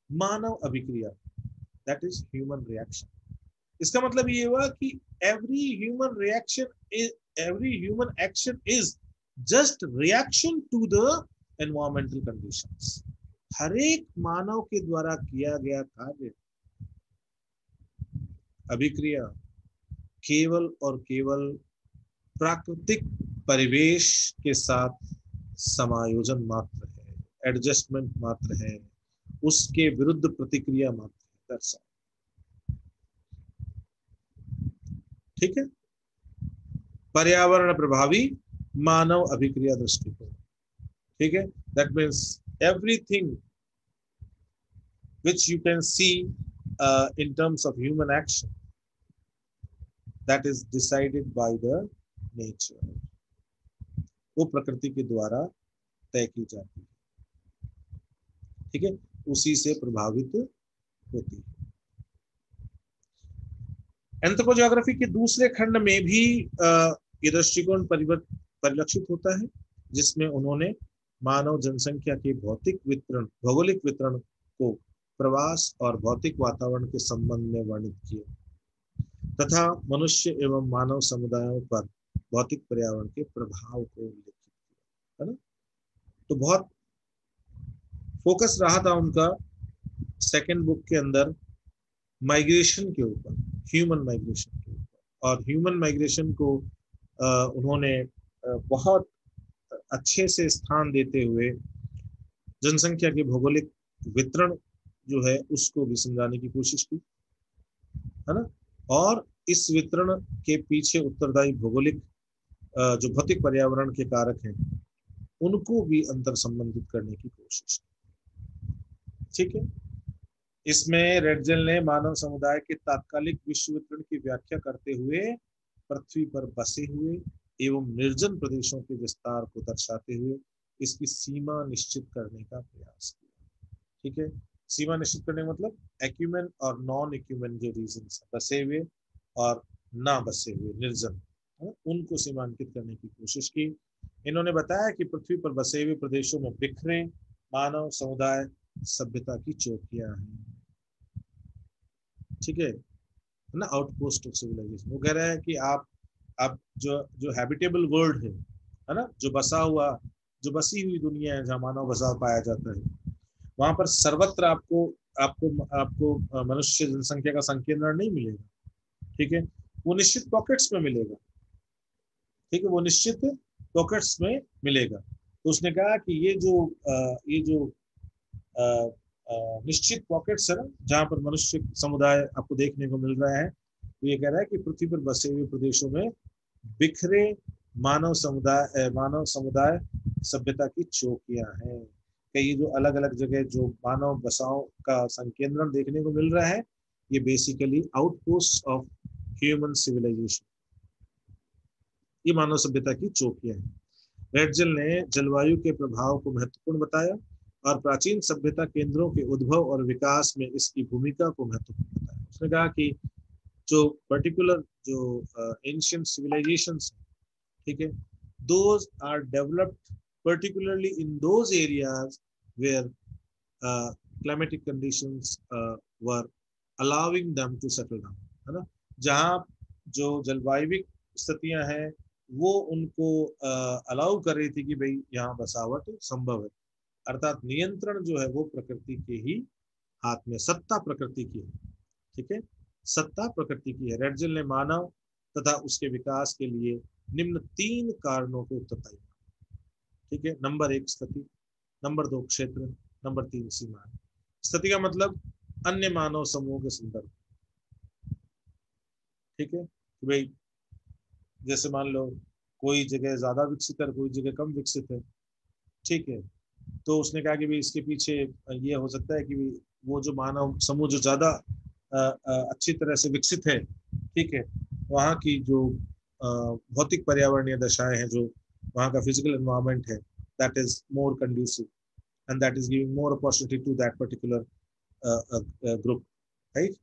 मानव अभिक्रिया, दैट इज ह्यूमन रिएक्शन। इसका मतलब ये हुआ कि every human action is just reaction to the environmental conditions. हर एक मानव के द्वारा किया गया कार्य, अभिक्रिया केवल और केवल प्राकृतिक परिवेश के साथ समायोजन मात्र है, एडजस्टमेंट मात्र है, उसके विरुद्ध प्रतिक्रिया मात्र है, दर्शा। ठीक है, पर्यावरण प्रभावी मानव अभिक्रिया दृष्टिकोण। ठीक है, that means everything which you can see in terms of human action, that is decided by the nature. वो प्रकृति के द्वारा तय की जाती है, ठीक है, उसी से प्रभावित होती है। एंथ्रोपोजियोग्राफी के दूसरे खंड में भी ये दृष्टिकोण परिलक्षित होता है, जिसमें उन्होंने मानव जनसंख्या के भौगोलिक वितरण को प्रवास और भौतिक वातावरण के संबंध में वर्णित किया तथा मनुष्य एवं मानव समुदायों पर भौतिक पर्यावरण के प्रभाव को उल्लेखित किया, है ना। तो बहुत फोकस रहा था उनका सेकेंड बुक के अंदर माइग्रेशन के ऊपर, ह्यूमन माइग्रेशन के ऊपर, और ह्यूमन माइग्रेशन को उन्होंने बहुत अच्छे से स्थान देते हुए जनसंख्या के भौगोलिक वितरण जो है उसको भी समझाने की कोशिश की, है ना। और इस वितरण के पीछे उत्तरदायी भौगोलिक जो भौतिक पर्यावरण के कारक हैं उनको भी अंतर संबंधित करने की कोशिश की, ठीक है। इसमें रेडजेल ने मानव समुदाय के तात्कालिक विश्व वितरण की व्याख्या करते हुए पृथ्वी पर बसे हुए एवं निर्जन प्रदेशों के विस्तार को दर्शाते हुए इसकी सीमा निश्चित करने का प्रयास किया, ठीक है। सीमा निश्चित करने मतलब एक्यूमेन और नॉन एक्यूमेन जो रीजन्स, बसे हुए और ना बसे हुए निर्जन, उनको सीमांकित करने की कोशिश की। इन्होंने बताया कि पृथ्वी पर बसे हुए प्रदेशों में बिखरे मानव समुदाय सभ्यता की चौकियां हैं, ठीक है ना, आउटपोस्ट ऑफ सिविलाइजेशन। वो कह रहा है कि आप जो हैबिटेबल वर्ल्ड है ना, जो बसी हुई दुनिया है जहाँ मानव बसाव पाया जाता है, वहां पर सर्वत्र आपको मनुष्य जनसंख्या का संकेंद्रण नहीं मिलेगा, ठीक है। वो निश्चित पॉकेट्स में मिलेगा, ठीक है, वो निश्चित पॉकेट्स में मिलेगा। तो उसने कहा कि ये जो निश्चित पॉकेट्स है ना, जहाँ पर मनुष्य समुदाय आपको देखने को मिल रहा है, तो ये कह रहा है कि पृथ्वी पर बसे हुए प्रदेशों में बिखरे मानव समुदाय सभ्यता की चौकियां हैं। कई जो अलग अलग जगह जो मानव बसाव का संकेंद्रण देखने को मिल रहा है, ये basically outpost of human civilisation, ये मानव सभ्यता की चौकियां हैं। रेडजेल ने जलवायु के प्रभाव को महत्वपूर्ण बताया और प्राचीन सभ्यता केंद्रों के उद्भव और विकास में इसकी भूमिका को महत्वपूर्ण बताया। उसने कहा कि जो पर्टिकुलर जो एंशिएंट सिविलाइजेशंस, ठीक है, those are developed particularly in those areas where climatic conditions were allowing them to settle down, है ना, जहाँ जो जलवायविक स्थितियां हैं वो उनको अलाउ कर रही थी कि भाई यहाँ बसावट संभव है। अर्थात नियंत्रण जो है वो प्रकृति के ही हाथ में, सत्ता प्रकृति की है, ठीक है, सत्ता प्रकृति की है। रेडजेल ने मानव तथा उसके विकास के लिए निम्न 3 कारणों को उत्तरदायी, ठीक है। नंबर 1 स्थिति, नंबर 2 क्षेत्र, नंबर 3 सीमा। स्थिति का मतलब अन्य मानव समूह के संदर्भ, ठीक है, कि भाई जैसे मान लो कोई जगह ज्यादा विकसित है, कोई जगह कम विकसित है, ठीक है। तो उसने कहा कि भाई इसके पीछे ये हो सकता है कि वो जो मानव समूह जो ज्यादा अच्छी तरह से विकसित है, ठीक है, वहाँ की जो भौतिक पर्यावरणीय दशाएं हैं, जो वहाँ का फिजिकल एनवायरनमेंट है, that is more conducive and that is giving more opportunity to that particular group, right.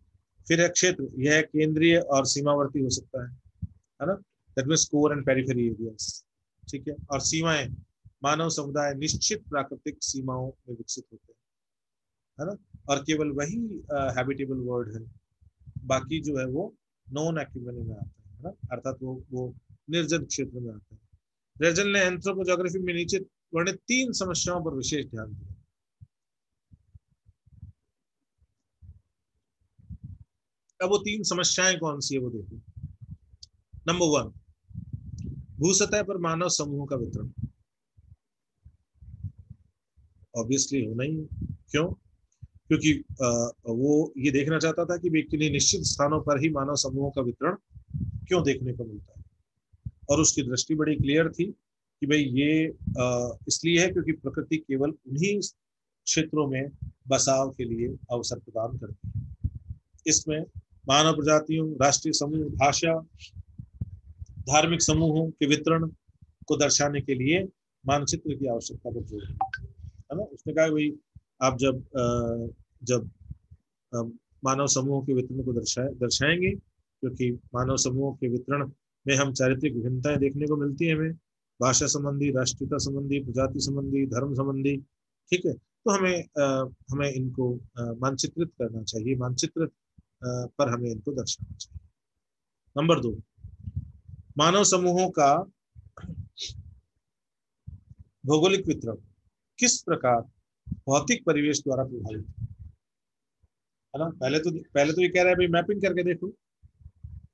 फिर है क्षेत्र, यह केंद्रीय और सीमावर्ती हो सकता है ना, that means core and periphery areas, ठीक है। और सीमाएं, मानव समुदाय निश्चित प्राकृतिक सीमाओं में विकसित होते हैं, है ना, और केवल वही हैबिटेबल वर्ल्ड है, बाकी जो है वो नॉन एक्यूमेनी में आता है ना, अर्थात वो निर्जन क्षेत्र में आता है। रेडजेल ने एंथ्रोपोजियोग्राफी में नीचे वर्णित 3 समस्याओं पर विशेष ध्यान दिया। अब वो 3 समस्याएं कौन सी है वो देखिए। नंबर 1, भूसतह पर मानव समूह का वितरण। ऑब्वियसली होना ही, क्यों? क्योंकि वो ये देखना चाहता था कि किन्हीं निश्चित स्थानों पर ही मानव समूहों का वितरण क्यों देखने को मिलता है, और उसकी दृष्टि बड़ी क्लियर थी कि भाई ये इसलिए है क्योंकि प्रकृति केवल उन्हीं क्षेत्रों में बसाव के लिए अवसर प्रदान करती है। इसमें मानव प्रजातियों, राष्ट्रीय समूह, भाषा, धार्मिक समूहों के वितरण को दर्शाने के लिए मानचित्र की आवश्यकता पर जोर है ना। उसने कहा भाई आप जब मानव समूहों के वितरण को दर्शाएंगे, क्योंकि मानव समूहों के वितरण में हम चारित्रिक विभिन्नताएं देखने को मिलती है हमें, भाषा संबंधी, राष्ट्रीयता संबंधी, प्रजाति संबंधी, धर्म संबंधी। ठीक है, तो हमें इनको मानचित्रित करना चाहिए, मानचित्र पर हमें इनको दर्शाना चाहिए। नंबर 2, मानव समूहों का भौगोलिक वितरण किस प्रकार भौतिक परिवेश द्वारा प्रभावित है ना। पहले तो ये कह रहा है भाई मैपिंग करके देखो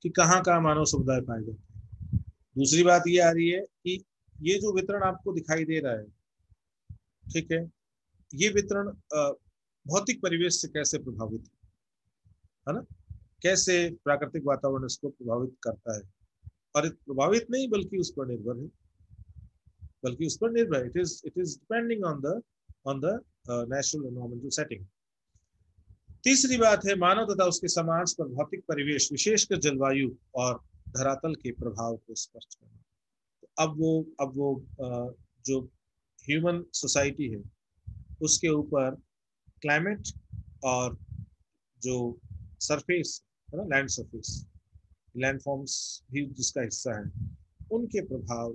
कि कहाँ कहाँ मानव समुदाय पाए जाते हैं। दूसरी बात ये आ रही है कि ये जो वितरण आपको दिखाई दे रहा है, ठीक है, ये वितरण भौतिक परिवेश से कैसे प्रभावित है ना, कैसे प्राकृतिक वातावरण इसको प्रभावित करता है, और प्रभावित नहीं बल्कि उस पर निर्भर है, it is depending on the natural environmental setting. तीसरी बात है मानव तथा उसके समाज पर भौतिक परिवेश, विशेषकर जलवायु और धरातल के प्रभाव को स्पष्ट करना। तो अब वो जो ह्यूमन सोसाइटी है उसके ऊपर क्लाइमेट और जो सरफेस है ना, लैंड सरफेस, लैंड फॉर्म्स भी जिसका हिस्सा है, उनके प्रभाव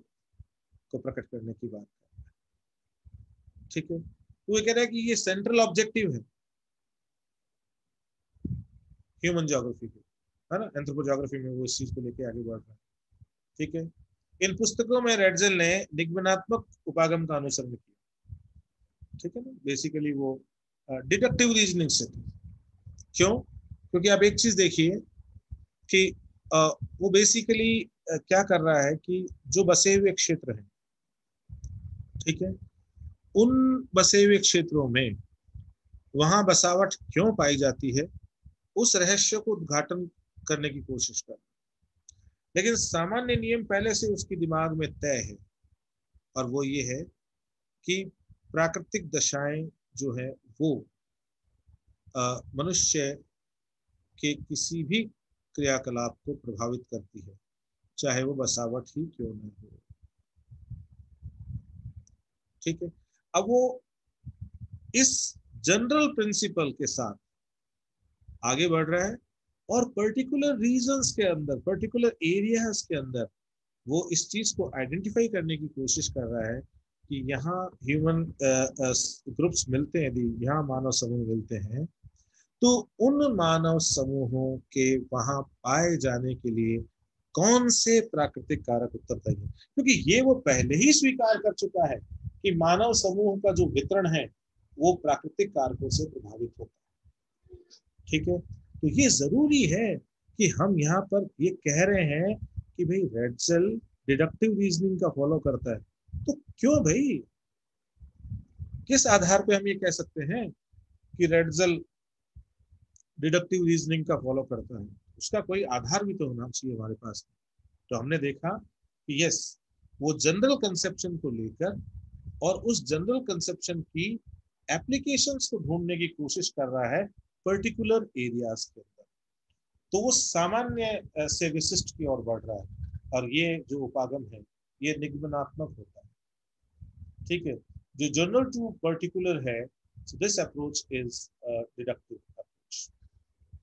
को प्रकट करने की बात कर रहा है। ठीक है, तो ये कह रहा है कि ये सेंट्रल ऑब्जेक्टिव है ह्यूमन ज्योग्राफी के, है ना, एंथ्रोपोज्योग्राफी में वो इस चीज को लेके आगे बढ़ रहा है। ठीक है, इन पुस्तकों में रेडजेल ने निगमनात्मक उपागम का अनुसरण किया। ठीक है ना, बेसिकली वो डिडक्टिव रीजनिंग से। क्यों? क्योंकि आप एक चीज देखिए कि वो बेसिकली क्या कर रहा है कि जो बसे हुए क्षेत्र हैं, ठीक है, उन बसे हुए क्षेत्रों में वहां बसावट क्यों पाई जाती है, उस रहस्य को उद्घाटन करने की कोशिश कर। लेकिन सामान्य नियम पहले से उसके दिमाग में तय है, और वो ये है कि प्राकृतिक दशाएं जो है वो मनुष्य के किसी भी क्रियाकलाप को प्रभावित करती है, चाहे वो बसावट ही क्यों न हो। ठीक है, अब वो इस जनरल प्रिंसिपल के साथ आगे बढ़ रहा है, और पर्टिकुलर रीजन्स के अंदर, पर्टिकुलर एरियाज के अंदर वो इस चीज को आइडेंटिफाई करने की कोशिश कर रहा है कि यहाँ ह्यूमन ग्रुप्स मिलते हैं, यदि यहाँ मानव समूह मिलते हैं, तो उन मानव समूहों के वहां पाए जाने के लिए कौन से प्राकृतिक कारक उत्तरदायी है, क्योंकि ये वो पहले ही स्वीकार कर चुका है कि मानव समूह का जो वितरण है वो प्राकृतिक कारकों से प्रभावित होता है। ठीक है, तो ये जरूरी है कि हम यहाँ पर ये कह रहे हैं कि भाई रेडसेल डिडक्टिव रीजनिंग का फॉलो करता है, तो क्यों भाई, किस आधार पे हम ये कह सकते हैं कि रेडसेल डिडक्टिव रीजनिंग का फॉलो करता है? उसका कोई आधार भी तो होना चाहिए हमारे पास। तो हमने देखा कि यस, वो जनरल कंसेप्शन को लेकर और उस जनरल कंसेप्शन की एप्लीकेशंस को ढूंढने की कोशिश कर रहा है पर्टिकुलर एरियाज के अंदर। तो वो सामान्य से विशिष्ट की ओर बढ़ रहा है, और ये जो उपागम है ये निगमनात्मक होता है। ठीक है, जो जनरल टू पर्टिकुलर है, so this approach is deductive approach।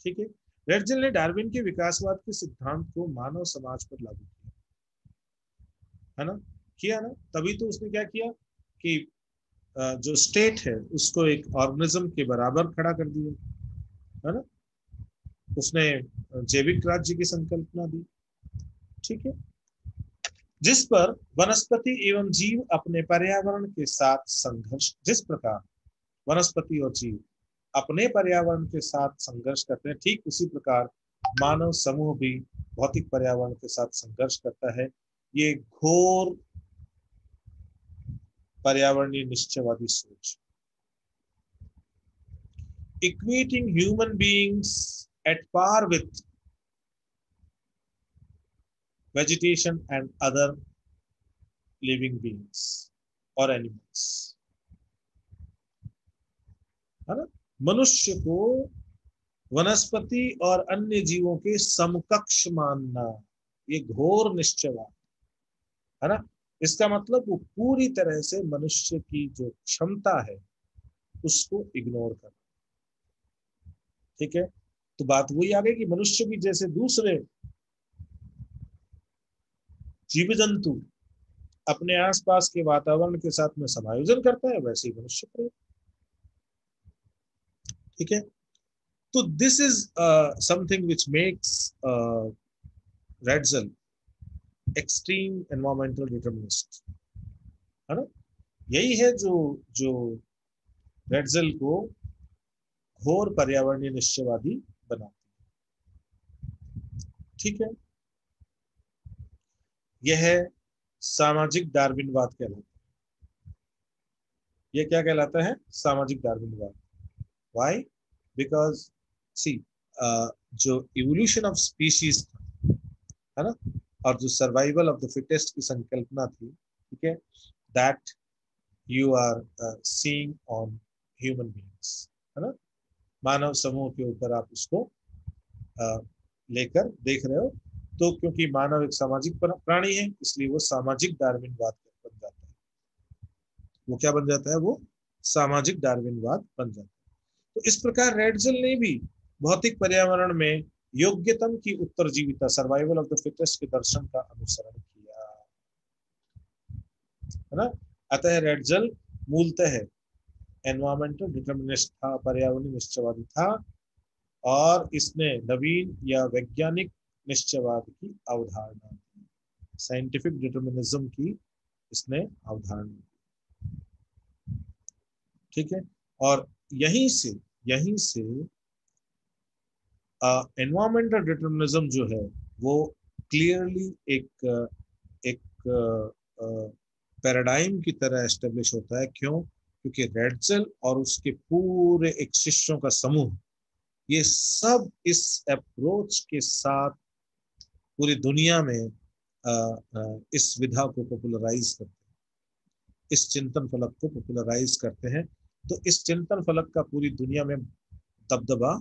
ठीक है, रेडजेल ने डार्विन के विकासवाद के सिद्धांत को मानव समाज पर लागू किया, है ना, किया ना। तभी तो उसने क्या किया कि जो स्टेट है उसको एक ऑर्गेनिज्म के बराबर खड़ा कर दिया, है ना, उसने जैविक राज्य की संकल्पना दी। ठीक है, जिस पर वनस्पति एवं जीव अपने पर्यावरण के साथ संघर्ष, जिस प्रकार वनस्पति और जीव अपने पर्यावरण के साथ संघर्ष करते हैं, ठीक उसी प्रकार मानव समूह भी भौतिक पर्यावरण के साथ संघर्ष करता है। ये घोर पर्यावरणीय निश्चयवादी सोच, equating human beings at par with vegetation and other living beings or animals। है ना, मनुष्य को वनस्पति और अन्य जीवों के समकक्ष मानना, ये घोर निश्चयवाद है ना। इसका मतलब वो पूरी तरह से मनुष्य की जो क्षमता है उसको इग्नोर करना। ठीक है, तो बात वही आ गई कि मनुष्य भी जैसे दूसरे जीव जंतु अपने आसपास के वातावरण के साथ में समायोजन करता है, वैसे ही मनुष्य करेगा। ठीक है, तो this is something which makes Ratzel extreme environmental determinist, है ना। यही है जो जो रेडजल को घोर पर्यावरणीय निश्चयवादी बनाती है। ठीक है, यह है सामाजिक डार्विनवाद कहलाता है। यह क्या कहलाता है? सामाजिक डार्विनवाद। व्हाई? बिकॉज सी, जो इवोल्यूशन ऑफ स्पीशीज था, है ना, और जो सर्वाइवल ऑफ द फिटेस्ट की संकल्पना थी, ठीक है, that you are seeing on human beings, है ना, मानव समूह के ऊपर आप उसको लेकर देख रहे हो। तो क्योंकि मानव एक सामाजिक प्राणी है, इसलिए वो सामाजिक डार्विनवाद बन जाता है। वो क्या बन जाता है? वो सामाजिक डार्विनवाद बन जाता है। तो इस प्रकार रेडजल ने भी भौतिक पर्यावरण में योग्यतम की उत्तरजीविता, सर्वाइवल ऑफ द फिटेस्ट के दर्शन का अनुसरण किया, है ना। अतः रेडजल मूलतः एनवायरमेंटल डिटर्मिनिस्ट था, पर्यावरणीय निश्चयवादी था, और इसने नवीन या वैज्ञानिक निश्चयवाद की अवधारणा दी, साइंटिफिक डिटर्मिनिज्म की इसने अवधारणा। ठीक है, और यहीं से एनवायरमेंटल डिटर्मिनिज्म जो है वो क्लियरली एक पैराडाइम की तरह एस्टेब्लिश होता है। क्यों? क्योंकि रेडजल और उसके पूरे एक शिष्यों का समूह, ये सब इस अप्रोच के साथ पूरी दुनिया में इस विधा को पॉपुलराइज करते हैं, इस चिंतन फलक को पॉपुलराइज करते हैं। तो इस चिंतन फलक का पूरी दुनिया में दबदबा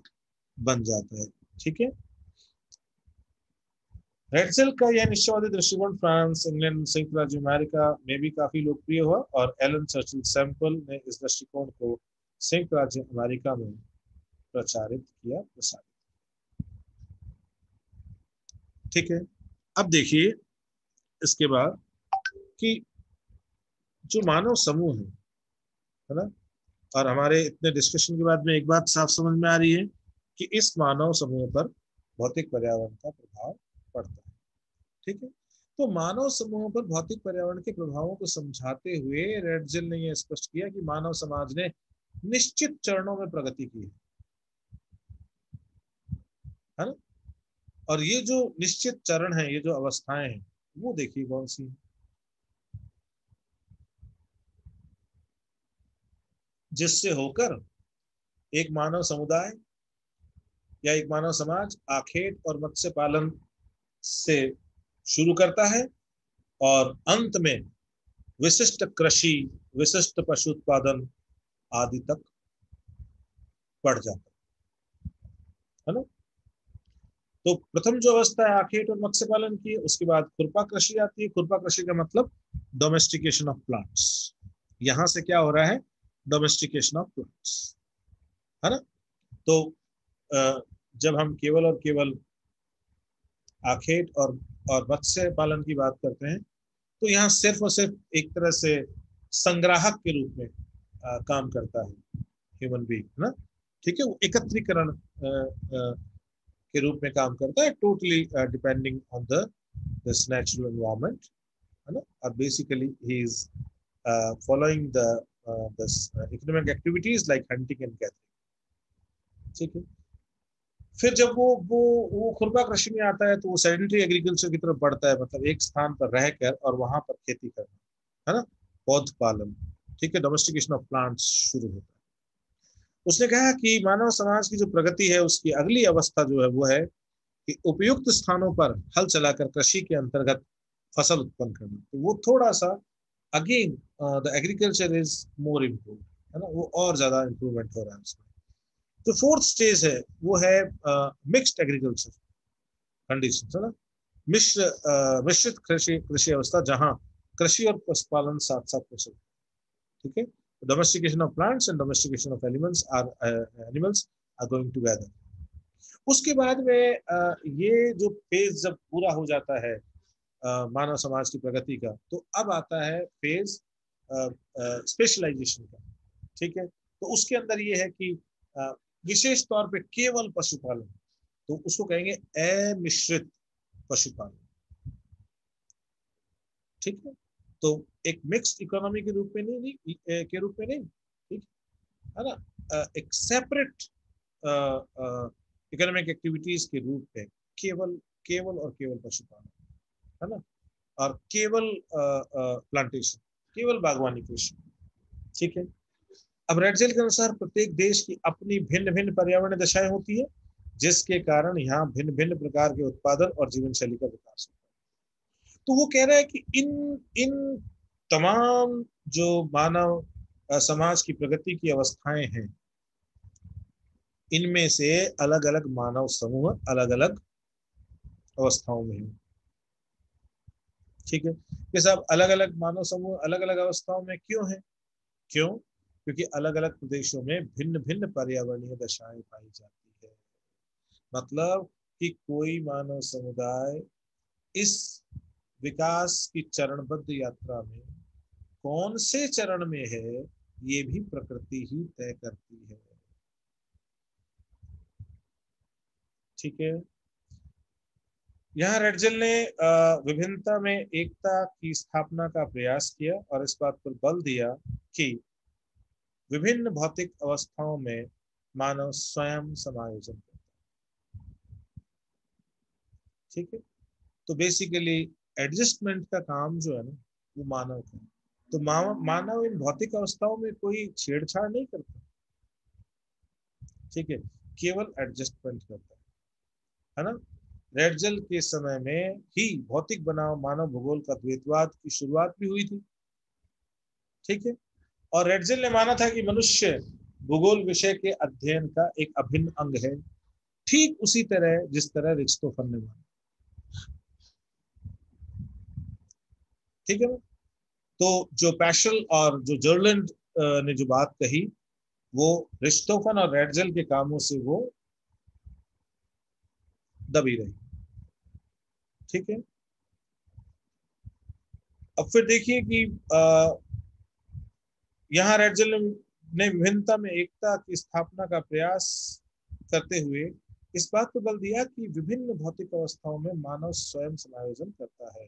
बन जाता है। ठीक है, रेडजल का यह निश्चयवादी दृष्टिकोण फ्रांस, इंग्लैंड, संयुक्त राज्य अमेरिका में भी काफी लोकप्रिय हुआ, और एलन चर्चिल सैंपल ने इस दृष्टिकोण को संयुक्त राज्य अमेरिका में प्रसारित किया। ठीक है, अब देखिए इसके बाद कि जो मानव समूह है ना, और हमारे इतने डिस्कशन के बाद में एक बात साफ समझ में आ रही है कि इस मानव समूह पर भौतिक पर्यावरण का प्रभाव पड़ता है। ठीक है, तो मानव समूह पर भौतिक पर्यावरण के प्रभावों को समझाते हुए रेडजल ने यह स्पष्ट किया कि मानव समाज ने निश्चित चरणों में प्रगति की है ना। और ये जो निश्चित चरण है, ये जो अवस्थाएं हैं, वो देखिए कौन सी है। जिससे होकर एक मानव समुदाय या एक मानव समाज आखेट और मत्स्य पालन से शुरू करता है, और अंत में विशिष्ट कृषि, विशिष्ट पशु उत्पादन आदि तक बढ़ जाता है ना। तो प्रथम जो अवस्था है आखेट और मत्स्य पालन की, उसके बाद खुरपा कृषि आती है। खुरपा कृषि का मतलब डोमेस्टिकेशन ऑफ प्लांट्स। यहां से क्या हो रहा है? डोमेस्टिकेशन ऑफ प्लांट्स, है ना। तो जब हम केवल और केवल आखेट और मत्स्य पालन की बात करते हैं, तो यहाँ सिर्फ और सिर्फ एक तरह से संग्राहक के रूप में काम करता है ह्यूमन बीइंग, है ना। ठीक है, वो एकत्रीकरण के रूप में काम करता है, totally depending on this natural environment, है ना। और basically he is following the this economic activities like hunting and gathering. ठीक है, फिर जब वो खुरपा कृषि में आता है, तो वो सेडेंटरी एग्रीकल्चर की तरफ बढ़ता है, मतलब एक स्थान पर रहकर और वहां पर खेती करना, है ना, पौध पालन। ठीक है, डोमेस्टिकेशन ऑफ प्लांट्स शुरू होता है। उसने कहा कि मानव समाज की जो प्रगति है, उसकी अगली अवस्था जो है वो है कि उपयुक्त स्थानों पर हल चलाकर कृषि के अंतर्गत फसल उत्पन्न करना। तो वो थोड़ा सा again the agriculture is more improve, है ना, वो और ज्यादा इंप्रूवमेंट हो रहा है उसमें। जो फोर्थ स्टेज है वो है मिक्स्ड एग्रीकल्चर कंडीशन, है ना, मिश्रित कृषि कृषि अवस्था, जहां कृषि और पशुपालन साथ साथ प्रचलित। ठीक है, domestication of plants and domestication of animals are going together. उसके बाद में ये जो फेज जब पूरा हो जाता है मानव समाज की प्रगति का, तो अब आता है फेज स्पेशलाइजेशन का। ठीक है, तो उसके अंदर ये है कि विशेष तौर पे केवल पशुपालन, तो उसको कहेंगे अमिश्रित पशुपालन। ठीक है, तो एक मिक्स्ड इकोनॉमी के रूप में नहीं, के रूप में नहीं, ठीक है ना, एक सेपरेट इकोनॉमिक एक्टिविटीज के रूप में केवल केवल और केवल पशुपालन, है ना, और केवल प्लांटेशन, केवल बागवानी कृषि। ठीक है, अब रेडजेल के अनुसार प्रत्येक देश की अपनी भिन्न भिन्न पर्यावरणीय दशाएं होती है, जिसके कारण यहाँ भिन्न भिन्न प्रकार के उत्पादन और जीवन शैली का विकास होता है। तो वो कह रहा है कि इन इन तमाम जो मानव समाज की प्रगति की अवस्थाएं हैं, इनमें से अलग अलग मानव समूह अलग अलग अवस्थाओं में है। ठीक है, ये सब अलग अलग मानव समूह अलग अलग अवस्थाओं में क्यों है? क्यों? क्योंकि अलग अलग प्रदेशों में भिन्न भिन्न पर्यावरणीय दशाएं पाई जाती है। मतलब कि कोई मानव समुदाय इस विकास की चरणबद्ध यात्रा में कौन से चरण में है, ये भी प्रकृति ही तय करती है। ठीक है, यहाँ रेडजल ने विभिन्नता में एकता की स्थापना का प्रयास किया और इस बात पर बल दिया कि विभिन्न भौतिक अवस्थाओं में मानव स्वयं समायोजन करता है। ठीक है, तो बेसिकली एडजस्टमेंट का काम जो है ना, वो मानव का है। तो मानव इन भौतिक अवस्थाओं में कोई छेड़छाड़ नहीं करता। ठीक है, केवल एडजस्टमेंट करता है ना। रेडजल के समय में ही भौतिक बनाम मानव भूगोल का द्वैतवाद की शुरुआत भी हुई थी। ठीक है, और रेडजल ने माना था कि मनुष्य भूगोल विषय के अध्ययन का एक अभिन्न अंग है, ठीक उसी तरह जिस तरह अरिस्टोफन ने माना। ठीक है ना, तो जो पैशल और जो जर्लैंड ने जो बात कही, वो रिस्टोफन और रेडजल के कामों से वो दबी रही। ठीक है, अब फिर देखिए कि यहाँ रेडजल ने विभिन्नता में एकता की स्थापना का प्रयास करते हुए इस बात पर बल दिया कि विभिन्न भौतिक अवस्थाओं में मानव स्वयं समायोजन करता है।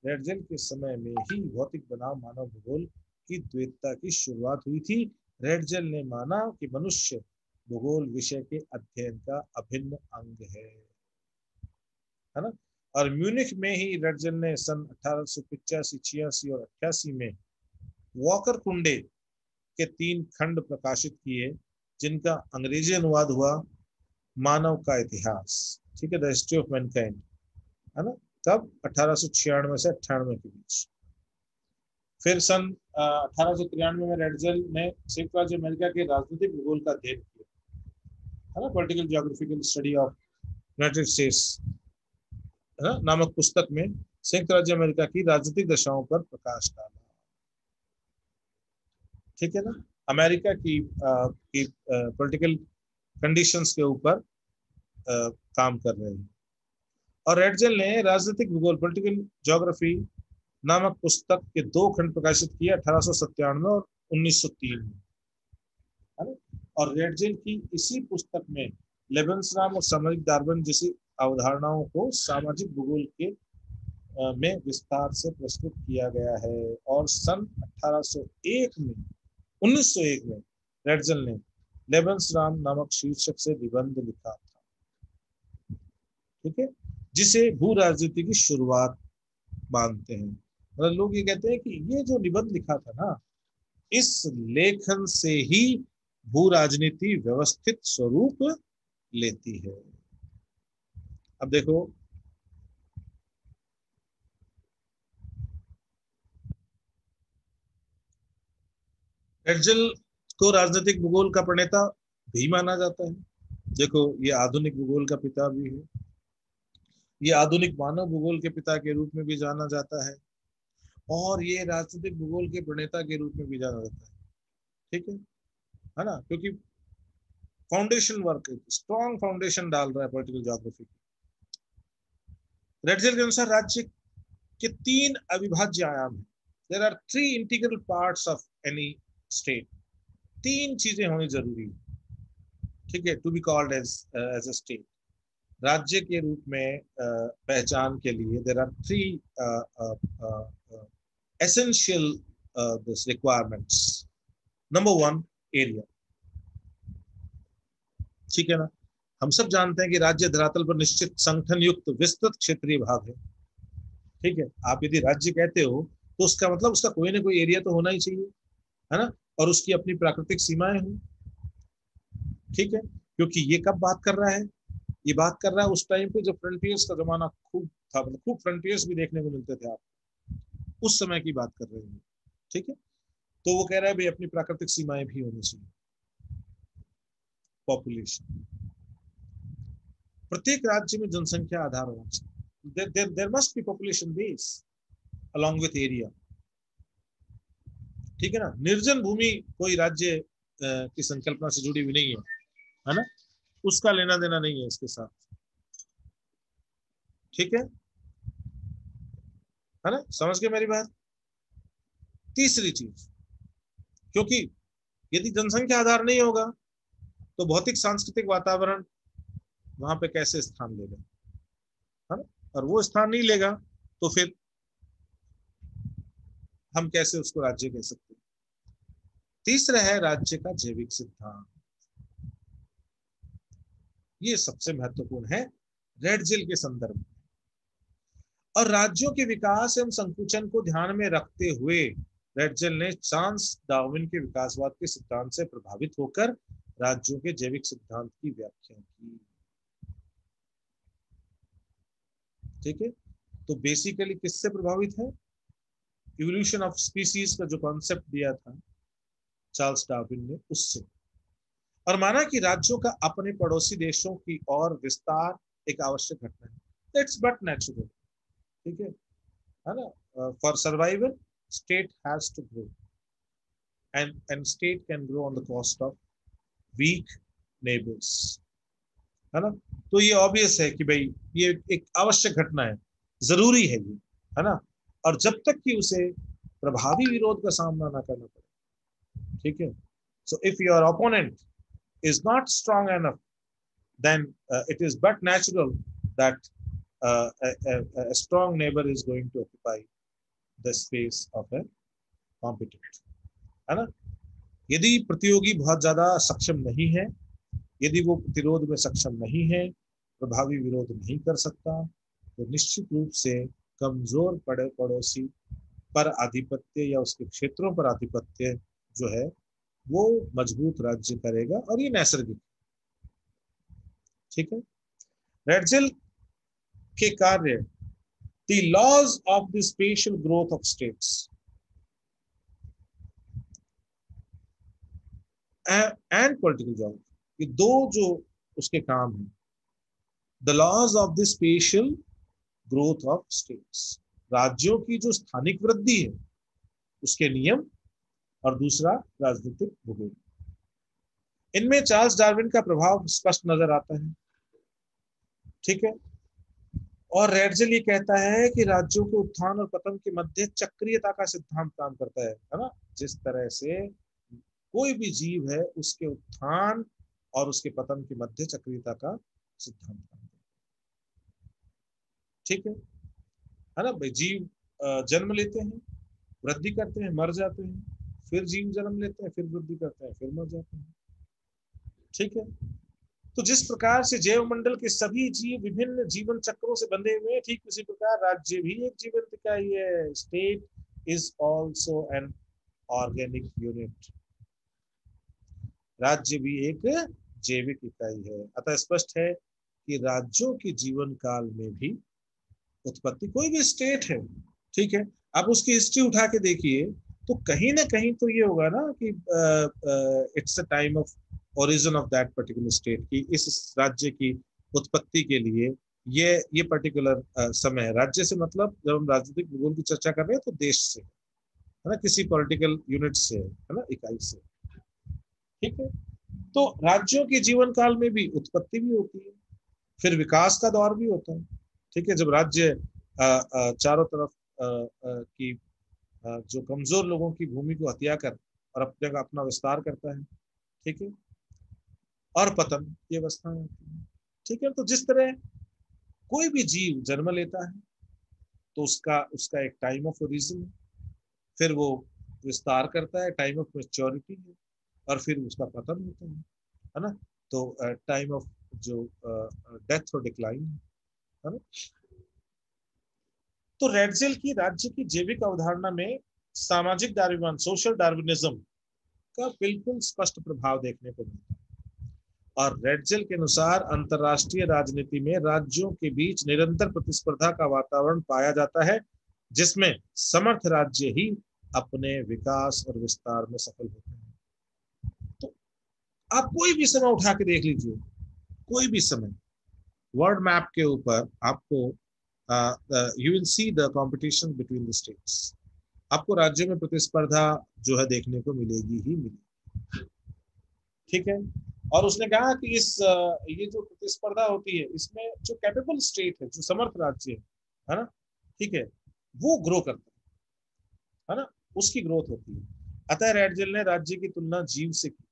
रेडजल के समय में ही भौतिक बनाम मानव भूगोल की द्वैतता की शुरुआत हुई थी। रेडजल ने माना कि मनुष्य भूगोल विषय के अध्ययन का अभिन्न अंग है ना। और म्यूनिख में ही रेडजल ने सन 1885, 86 और 88 में वॉकर कुंडे के 3 खंड प्रकाशित किए, जिनका अंग्रेजी अनुवाद हुआ मानव का इतिहास। ठीक है, द हिस्ट्री ऑफ मैनकाइंड, है ना, कब 1896 से 98 के बीच। फिर सन 1893 में रेडजल ने संयुक्त राज्य अमेरिका के राजनीतिक भूगोल का अध्ययन किया, है ना, political geographical study of United states, है ना, नामक पुस्तक में संयुक्त राज्य अमेरिका की राजनीतिक दशाओं पर प्रकाश डाला। ठीक है ना, अमेरिका की पॉलिटिकल कंडीशंस के ऊपर काम कर रहे हैं। और रेडजल ने राजनीतिक भूगोल पॉलिटिकल ज्योग्राफी नामक पुस्तक के 2 खंड प्रकाशित किए, 1897 और 1903 में, है ना। और रेडजल की इसी पुस्तक में लेबन्सराम और सामाजिक डार्विन जैसी अवधारणाओं को सामाजिक भूगोल के में विस्तार से प्रस्तुत किया गया है। और सन 1801 में 1901 में रेडजल ने लेबन्सराम नामक शीर्षक से निबंध लिखा था। ठीक है, जिसे भू राजनीति की शुरुआत मानते हैं। मतलब लोग ये कहते हैं कि ये जो निबंध लिखा था ना, इस लेखन से ही भू राजनीति व्यवस्थित स्वरूप लेती है। अब देखो, रेडजल को राजनीतिक भूगोल का प्रणेता भी माना जाता है। देखो, ये आधुनिक भूगोल का पिता भी है, ये आधुनिक मानव भूगोल के पिता के रूप में भी जाना जाता है, और ये राजनीतिक भूगोल के प्रणेता के रूप में भी जाना जाता है। ठीक है ना, क्योंकि फाउंडेशन वर्क, स्ट्रॉन्ग फाउंडेशन डाल रहा है पॉलिटिकल ज्योग्राफी की। रेडजेल के अनुसार राज्य के 3 अविभाज्य आयाम हैं। There are 3 integral parts of any state. 3 चीजें होनी जरूरी है, ठीक है, to be called as a state. राज्य के रूप में पहचान के लिए there are 3 essential this requirements. Number 1, area. ठीक है ना, हम सब जानते हैं कि राज्य धरातल पर निश्चित संगठन युक्त विस्तृत क्षेत्रीय भाग है। ठीक है, आप यदि राज्य कहते हो तो उसका मतलब उसका कोई ना कोई एरिया तो होना ही चाहिए, है ना, और उसकी अपनी प्राकृतिक सीमाएं हों। ठीक है, क्योंकि ये कब बात कर रहा है, ये बात कर रहा है उस टाइम पे जब फ्रंटियर्स का जमाना खूब था, मतलब खूब फ्रंटियर्स भी देखने को मिलते थे, आप उस समय की बात कर रहे हैं। ठीक है, तो वो कह रहा है भाई अपनी प्राकृतिक सीमाएं भी होनी चाहिए। पॉपुलेशन, प्रत्येक राज्य में जनसंख्या आधार होना चाहिए। There must be population base along with area। ठीक है ना, निर्जन भूमि कोई राज्य की संकल्पना से जुड़ी हुई नहीं है ना, उसका लेना देना नहीं है इसके साथ। ठीक है ना, समझ गए मेरी बात। तीसरी चीज, क्योंकि यदि जनसंख्या आधार नहीं होगा तो भौतिक सांस्कृतिक वातावरण वहां पे कैसे स्थान लेगा, है ना, और वो स्थान नहीं लेगा तो फिर हम कैसे उसको राज्य कह सकते हैं। तीसरा है राज्य का जैविक सिद्धांत। ये सबसे महत्वपूर्ण है रेडजिल के संदर्भ में, और राज्यों के विकास एवं संकुचन को ध्यान में रखते हुए रेडजिल ने चार्ल्स डार्विन के विकासवाद के सिद्धांत से प्रभावित होकर राज्यों के जैविक सिद्धांत की व्याख्या की। ठीक है, तो बेसिकली किससे प्रभावित है, इवोल्यूशन ऑफ स्पीसीज का जो कॉन्सेप्ट दिया था चार्ल्स डार्विन ने, उससे, और माना कि राज्यों का अपने पड़ोसी देशों की ओर विस्तार एक आवश्यक घटना है। It's but natural. ठीक है ना, for survival state has to grow, and state can grow on the cost of weak neighbours, है ना। तो ये ऑब्वियस है कि भाई ये एक आवश्यक घटना है, जरूरी है ये, है ना, और जब तक कि उसे प्रभावी विरोध का सामना ना करना पड़े। ठीक है, so if your opponent is not strong enough, then it is but natural that a strong neighbor is going to occupy the space of a competitor, है ना। यदि प्रतियोगी बहुत ज्यादा सक्षम नहीं है, यदि वो प्रतिरोध में सक्षम नहीं है, प्रभावी विरोध नहीं कर सकता, तो निश्चित रूप से कमजोर पड़ोसी पर आधिपत्य या उसके क्षेत्रों पर आधिपत्य जो है वो मजबूत राज्य करेगा, और ये नैसर्गिक। ठीक है, रेडजिल के कार्य the laws of the spatial growth of states and political geography, ये दो जो उसके काम है, the laws of the spatial growth of states, राज्यों की जो स्थानिक वृद्धि है उसके नियम, और दूसरा राजनीतिक भूगोल। इनमें चार्ल्स डार्विन का प्रभाव स्पष्ट नजर आता है। ठीक है, और रेडजिल ये कहता है कि राज्यों के उत्थान और पतन के मध्य चक्रीयता का सिद्धांत काम करता है ना, जिस तरह से कोई भी जीव है उसके उत्थान और उसके पतन के मध्य चक्रीयता का सिद्धांत काम करता है। ठीक है ना, भाई जीव जन्म लेते हैं, वृद्धि करते हैं, मर जाते हैं, फिर जीव जन्म लेते हैं, फिर वृद्धि करते हैं, फिर मर जाते हैं। ठीक है, तो जिस प्रकार से जैव मंडल के सभी जीव विभिन्न जीवन चक्रों से बंधे हुए हैं, ठीक उसी प्रकार राज्य भी एक जीवंत इकाई है। State is also an organic unit, राज्य भी एक जैविक इकाई है। अतः स्पष्ट है कि राज्यों के जीवन काल में भी उत्पत्ति, कोई भी स्टेट है, ठीक है, आप उसकी हिस्ट्री उठा के देखिए, तो कहीं ना कहीं तो ये होगा ना कि it's a time of origin of that particular state की, इस राज्य की उत्पत्ति के लिए ये पर्टिकुलर समय है। राज्य से मतलब जब हम राजनीतिक भूगोल की चर्चा कर रहे हैं तो देश से, है ना, किसी पॉलिटिकल यूनिट से, है ना, इकाई से। ठीक है, तो राज्यों के जीवन काल में भी उत्पत्ति भी होती है, फिर विकास का दौर भी होता है। ठीक है, जब राज्य चारों तरफ की जो कमजोर लोगों की भूमि को हत्या कर और अपने का अपना विस्तार करता है। ठीक है, और पतन की अवस्था होती है। ठीक है, तो जिस तरह कोई भी जीव जन्म लेता है तो उसका उसका एक टाइम ऑफ ओरिजिन है, फिर वो विस्तार करता है, टाइम ऑफ मेच्योरिटी है, और फिर उसका पतन होता है ना। तो टाइम ऑफ जो डेथ और डिक्लाइन है ना। तो रेडजेल की राज्य की जैविक अवधारणा में सामाजिक डार्विन, सोशल डार्विनिज्म का बिल्कुल स्पष्ट प्रभाव देखने को मिलता है। और रेडजेल के अनुसार अंतरराष्ट्रीय राजनीति में राज्यों के बीच निरंतर प्रतिस्पर्धा का वातावरण पाया जाता है, जिसमें समर्थ राज्य ही अपने विकास और विस्तार में सफल होते हैं। तो आप कोई भी समय उठा के देख लीजिए, कोई भी समय वर्ल्ड मैप के ऊपर आपको you will see the competition between the states. आपको राज्यों में प्रतिस्पर्धा जो है देखने को मिलेगी ही मिलेगी। ठीक है, और उसने कहा कि इस ये जो प्रतिस्पर्धा होती है इसमें जो कैपेबल स्टेट है, जो समर्थ राज्य है ना, ठीक है, वो ग्रो करता है ना, उसकी ग्रोथ होती है। अतः रेडजेल ने राज्य की तुलना जीव से की,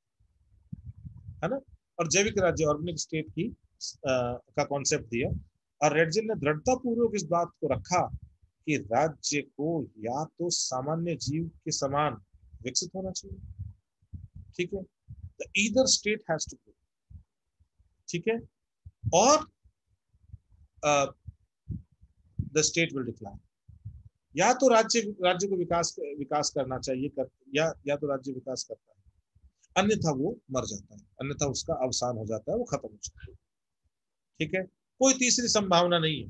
है ना, और जैविक राज्य ऑर्गेनिक स्टेट की का कॉन्सेप्ट दिया। और रेडजेल ने दृढ़ता पूर्वक इस बात को रखा कि राज्य को या तो सामान्य जीव के समान विकसित होना चाहिए। ठीक है, तो either state has to grow. ठीक है, और द स्टेट विल डिक्लाइन। या तो राज्य को विकास करना चाहिए या तो राज्य विकास करता है, अन्यथा वो मर जाता है, अन्यथा उसका अवसान हो जाता है, वो खत्म हो जाता है। ठीक है, कोई तीसरी संभावना नहीं है।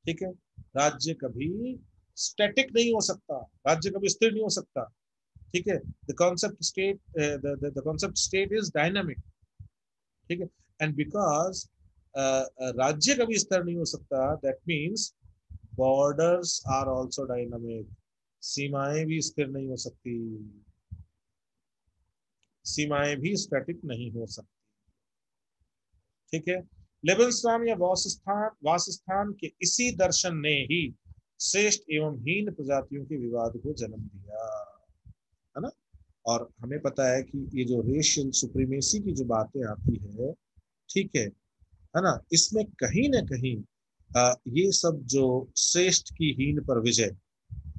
ठीक है, राज्य कभी स्टैटिक नहीं हो सकता, राज्य कभी स्थिर नहीं हो सकता। ठीक है, the concept state is dynamic. ठीक है, एंड बिकॉज राज्य कभी स्थिर नहीं हो सकता, that means borders are also dynamic. सीमाएं भी स्थिर नहीं हो सकती, सीमाएं भी स्टैटिक नहीं हो सकती। ठीक है, लेबनस्ट्राम या वासस्थान के इसी दर्शन ने ही श्रेष्ठ एवं हीन प्रजातियों के विवाद को जन्म दिया, है ना। और हमें पता है कि ये जो रेशियल सुप्रीमेसी की जो बातें आती है, ठीक है ना, इसमें कहीं ना कहीं ये सब जो श्रेष्ठ की हीन पर विजय,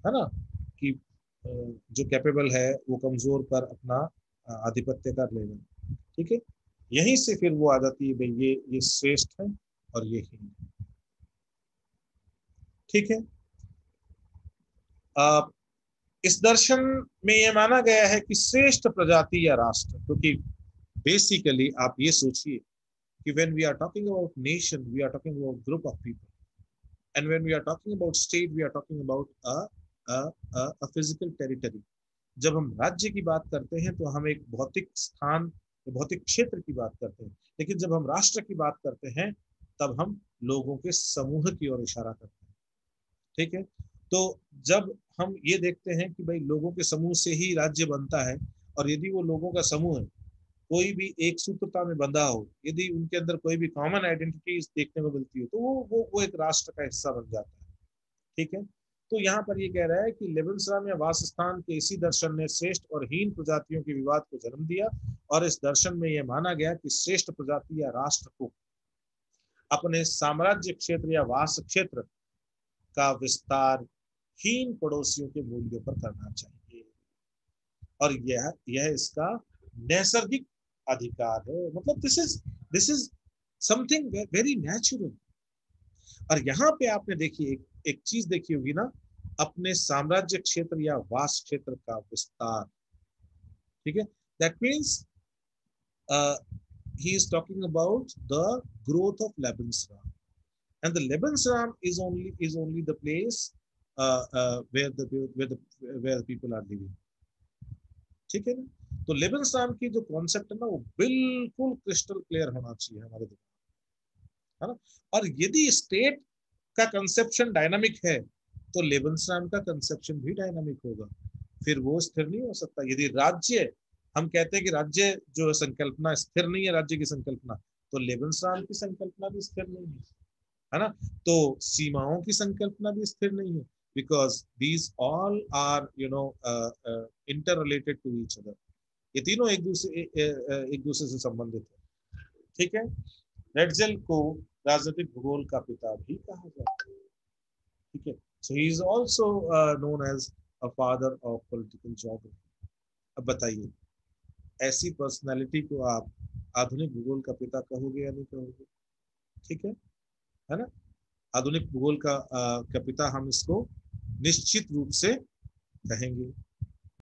है ना, कि जो कैपेबल है वो कमजोर पर अपना आधिपत्य कर लेगा। ठीक है, यहीं से फिर वो आ जाती है, भाई ये श्रेष्ठ है और ये हीन है। ठीक है, इस दर्शन में ये माना गया है कि श्रेष्ठ प्रजाति या राष्ट्र, क्योंकि बेसिकली आप ये सोचिए कि when we are talking about nation, we are talking about group of people, and when we are talking about state, we are talking about a physical territory. जब हम राज्य की बात करते हैं तो हम एक भौतिक स्थान, भौतिक क्षेत्र की बात करते हैं, लेकिन जब हम राष्ट्र की बात करते हैं तब हम लोगों के समूह की ओर इशारा करते हैं। ठीक है, तो जब हम ये देखते हैं कि भाई लोगों के समूह से ही राज्य बनता है, और यदि वो लोगों का समूह है, कोई भी एक सूत्रता में बंधा हो, यदि उनके अंदर कोई भी कॉमन आइडेंटिटी देखने को मिलती हो, तो वो एक राष्ट्र का हिस्सा बन जाता है। ठीक है, तो यहाँ पर ये कह रहा है कि लेबनस्ट्राम या वासस्थान के इसी दर्शन ने श्रेष्ठ और हीन प्रजातियों के विवाद को जन्म दिया, और इस दर्शन में यह माना गया कि श्रेष्ठ प्रजाति या राष्ट्र को अपने साम्राज्य क्षेत्र या वास क्षेत्र का विस्तार हीन पड़ोसियों के मूल्यों पर करना चाहिए, और यह इसका नैसर्गिक अधिकार है। मतलब this is something very natural. और यहाँ पे आपने देखिए एक चीज देखी होगी ना, अपने साम्राज्य क्षेत्र या वास क्षेत्र का विस्तार। ठीक है, that means he is talking about the growth of Lebensraum, and the Lebensraum is only the place where people are living, ठीक है ना। तो लेबनस्टाम की जो कॉन्सेप्ट है ना वो बिल्कुल क्रिस्टल क्लियर होना चाहिए हमारे दिमाग, है ना। और यदि स्टेट का कंसेप्शन डायनामिक है तो लेबनस्टाम का कंसेप्शन भी डायनामिक होगा, फिर वो स्थिर नहीं हो सकता। यदि राज्य, हम कहते हैं कि राज्य जो संकल्पना स्थिर नहीं है, राज्य की संकल्पना, तो लेबनस्टाम की संकल्पना भी स्थिर नहीं है ना। तो सीमाओं की संकल्पना भी स्थिर नहीं है, because these all are interrelated to each other. ये तीनों एक दूसरे से संबंधित है, ठीक है। हेर्त्ज़ल को राजनीतिक भूगोल का पिता भी कहा जाता है, ठीक है। So he is also known as a father of political geography. अब बताइए, ऐसी पर्सनालिटी को आप आधुनिक भूगोल का पिता कहोगे या नहीं कहोगे, ठीक है ना। आधुनिक भूगोल का पिता हम इसको निश्चित रूप से कहेंगे।